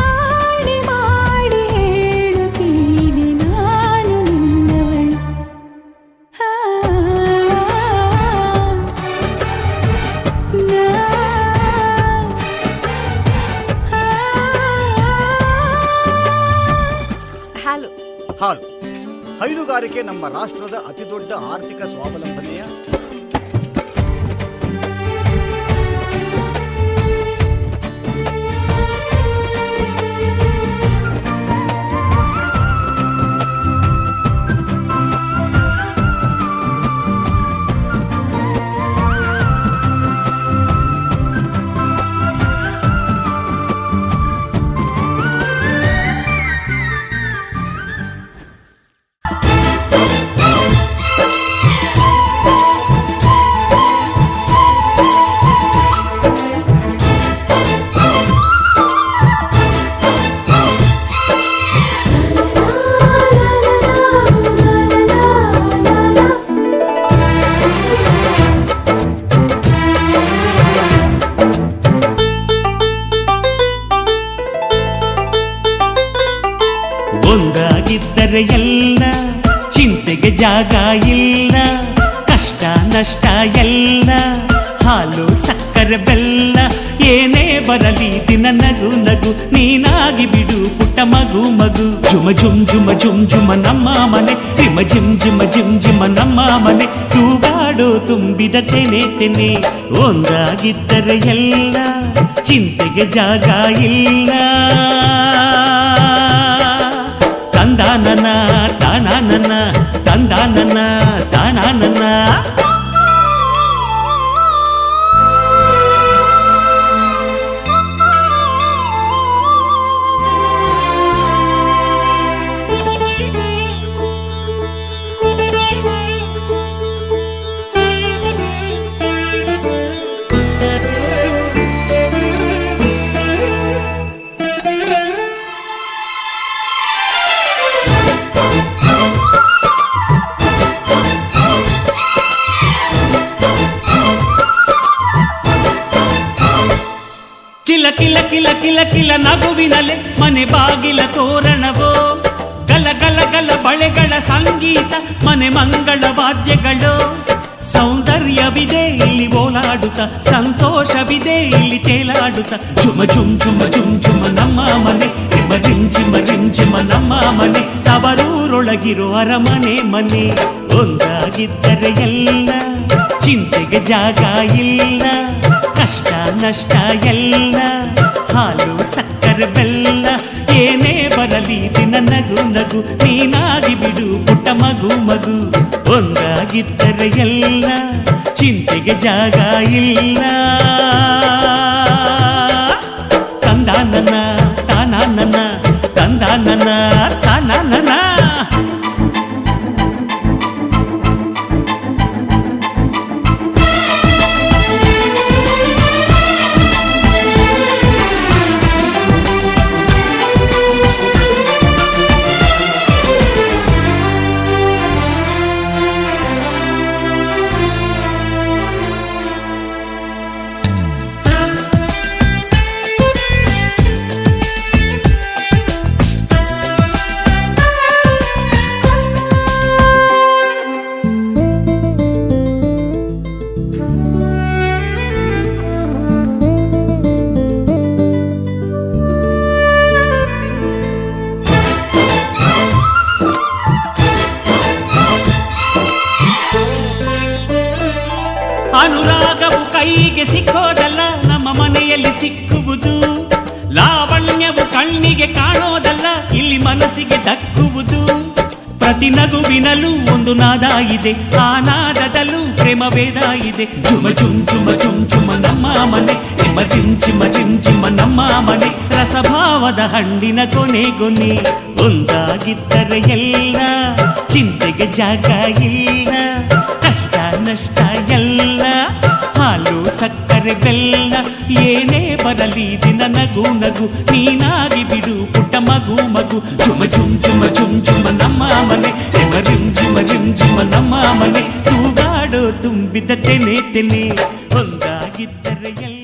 ಆಡಿ ಮಾಡಿ ಹೇಳುತ್ತೀನಿ ನಾನು ನಿನ್ನವಳು ಆ, ನಾ, ಹಲೋ ಹಾಲು ಹೈನುಗಾರಿಕೆ ನಮ್ಮ ರಾಷ್ಟ್ರದ ಅತಿದೊಡ್ಡ ಆರ್ಥಿಕ ಸ್ವಾವಲಂಬನೆಯ ಒಂದಾಗಿದ್ದರೆ ಎಲ್ಲ ಚಿಂತೆಗೆ ಜಾಗ ಇಲ್ಲ ಕಷ್ಟ ನಷ್ಟ ಎಲ್ಲ ಹಾಲು ಸಕ್ಕರೆ ಬೆಲ್ಲ ಏನೇ ಬರಲಿ ದಿನ ನಗು ನಗು ನೀನಾಗಿ ಬಿಡು ಪುಟ್ಟ ಮಗು ಮಗು ಜುಮ ಜುಮ್ ಜುಮ ಜುಮ್ ಜುಮ ನಮ್ಮ ಮನೆ ರಿಮ ಜಿಮ್ ಜಿಮ ಜಿಮ್ ಜಿಮ ನಮ್ಮ ಮನೆ ತೂಗಾಡೋ ತುಂಬಿದ ತೆನೆ ತೆನೆ ಒಂದಾಗಿದ್ದರೆ ಎಲ್ಲ ಚಿಂತೆಗೆ ಜಾಗ ಇಲ್ಲ ತಂದಾನನ ತಾನಾನನ ತಂದಾನನ ತಾನಾನನ ಕಿಲ ಕಿಲ ಕಿಲ ಕಿಲ ಕಿಲ ನಗುವಿನಲೆ ಮನೆ ಬಾಗಿಲ ತೋರಣವೋ ಗಲ ಗಲ ಗಲ ಬಳೆಗಳ ಸಂಗೀತ ಮನೆ ಮಂಗಳ ವಾದ್ಯಗಳು ಸೌಂದರ್ಯವಿದೆ ಇಲ್ಲಿ ಓಲಾಡುತ್ತ ಸಂತೋಷವಿದೆ ಇಲ್ಲಿ ತೇಲಾಡುತ್ತ ಜುಮ ಜುಮ್ ಜುಮ ಜುಮ್ ಜುಮ ನಮ್ಮ ಮನೆ ರಿಮ ಜಿಮ್ ಜಿಮ ಜಿಮ್ ಜಿಮ ನಮ್ಮ ಮನೆ ತವರೂರೊಳಗಿರೋ ಅರಮನೆ ಮನೆ ಒಂದಾಗಿದ್ದರೆ ಎಲ್ಲ ಚಿಂತೆಗೆ ಜಾಗ ಇಲ್ಲ ಕಷ್ಟ ನಷ್ಟ ಎಲ್ಲ ಹಾಲು ಸಕ್ಕರೆ ಬೆಲ್ಲ ಏನೇ ಬರಲಿ ದಿನ ನಗು ನಗು ನೀನಾಗಿ ಬಿಡು ಪುಟ್ಟ ಮಗು ಮಗು ಒಂದಾಗಿದ್ದರೆ ಎಲ್ಲ ಚಿಂತೆಗೆ ಜಾಗ ಇಲ್ಲ ತಾನನ ತಾನನ. ಅನುರಾಗವು ಕೈಗೆ ಸಿಕ್ಕೋದಲ್ಲ, ನಮ್ಮ ಮನೆಯಲ್ಲಿ ಸಿಕ್ಕುವುದು. ಲಾವಣ್ಯವು ಕಣ್ಣಿಗೆ ಕಾಣೋದಲ್ಲ, ಇಲ್ಲಿ ಮನಸ್ಸಿಗೆ ದಕ್ಕುವುದು. ಪ್ರತಿ ನಗುವಿನಲ್ಲೂ ಒಂದು ನಾದ ಇದೆ, ಆ ನಾದದಲ್ಲೂ ಪ್ರೇಮ ವೇದ ಇದೆ. ಚುಮ ಚುಮ್ ಚುಮ ಚುಮ್ ಚುಮ ನಮ್ಮ ಮನೆ, ನಿಮ್ಮ ಚಿಮ್ ಚಿಮ ಚಿಮ್ ಚಿಮ ನಮ್ಮ ಮನೆ. ರಸಭಾವದ ಹಣ್ಣಿನ ಕೊನೆಗೊನೆ ಒಂದಾಗಿದ್ದರೆ ಎಲ್ಲ, ಚಿಂತೆಗೆ ಜಾಗ ಇಲ್ಲ. ಕಷ್ಟ ನಷ್ಟ ಎಲ್ಲ, ಹಾಲು ಸಕ್ಕರೆ ಬೆಲ್ಲ. ಏನೇ ಬರಲಿ ದಿನ ನಗು ನಗು, ನೀನಾಗಿ ಬಿಡು ಪುಟ್ಟ ಮಗು ಮಗು. ಚುಮ ಚುಮ್ ಚುಮ ಚುಮ್ ಚುಮ ನಮ್ಮ ಮನೆ, ರಿಮ್ ಜಿಮ ರಿಮ್ ಜಿಮ ನಮ್ಮ ಮನೆ. ತೂಗಾಡೋ ತುಂಬಿದ ತೆನೆ ತೆನೆ ಒಂದಾಗಿದ್ದರೆ ಎಲ್ಲ.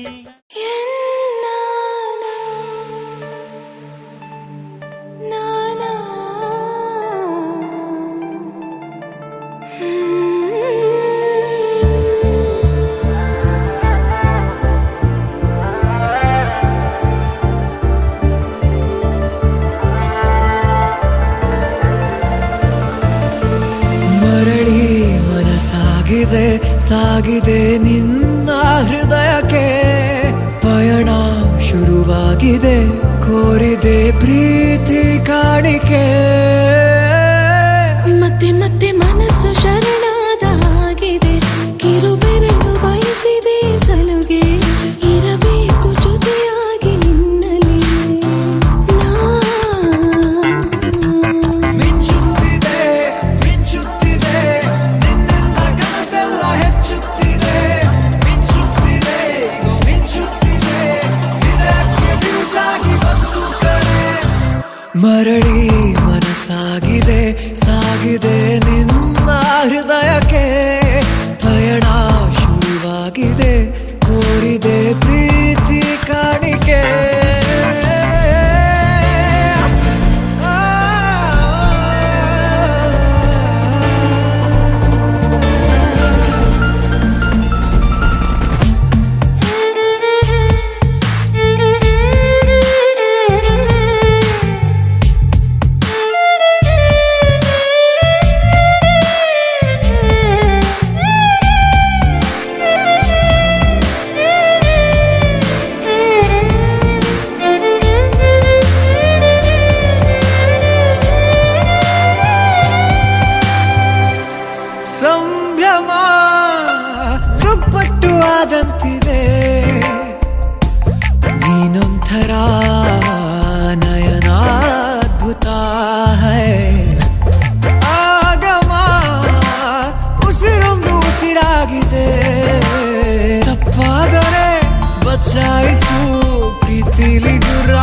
ಸಾಗಿದೆ ನಿನ್ನ ಹೃದಯಕ್ಕೆ, ಪಯಣ ಶುರುವಾಗಿದೆ. ಕೋರಿದೆ ಪ್ರೀತಿ ಕಾಣಿಕೆ, ಮತ್ತೆ ಮತ್ತೆ ಮನಸ್ಸು ಶರಣಾದ ಹಾಗಿದೆ. ಕಿರುಬೆರಳು ಬಯಸಿದೆ ಸಲುಗೆ, ಇರಬೇಕು ಜೊತೆಯಾಗಿ ನಿನ್ನಲ್ಲಿ. ಮಿಂಚುತ್ತಿದೆ ಮಿಂಚುತ್ತಿದೆ ನಿನ್ನಿಂದ ಕನಸೆಲ್ಲ ಹೆಚ್ಚುತ್ತಿದೆ. ಮಿಂಚುತ್ತಿದೆ ಈಗ ಮಿಂಚುತ್ತಿದೆ, ಇದಕ್ಕೆ ಬಿರುಸಾಗಿ ಬಂತು ಕಡೆ. ಮರಳಿ ಮನಸ್ಸಾಗಿದೆ ಸಾಗಿದೆ ನಿನ್ನ ಹೃದಯಕ್ಕೆ, ಪಯಣ ಶುರುವಾಗಿದೆ. ಕೋರಿದೆ ಪ್ರೀತಿ ಕಾಣಿಕೆ. ಸಂಭ್ರಮ ದುಪ್ಪಟ್ಟು ಆದಂತಿದೆ, ನೀನೊಂಥರ ನಯನಾದ್ಭುತ. ಆಗಮ ಉಸಿರೊಂದು ಉಸಿರಾಗಿದೆ, ತಪ್ಪಾದರೆ ಬಚಾಯಿಸು ಪ್ರೀತಿಲಿ ಗುರ.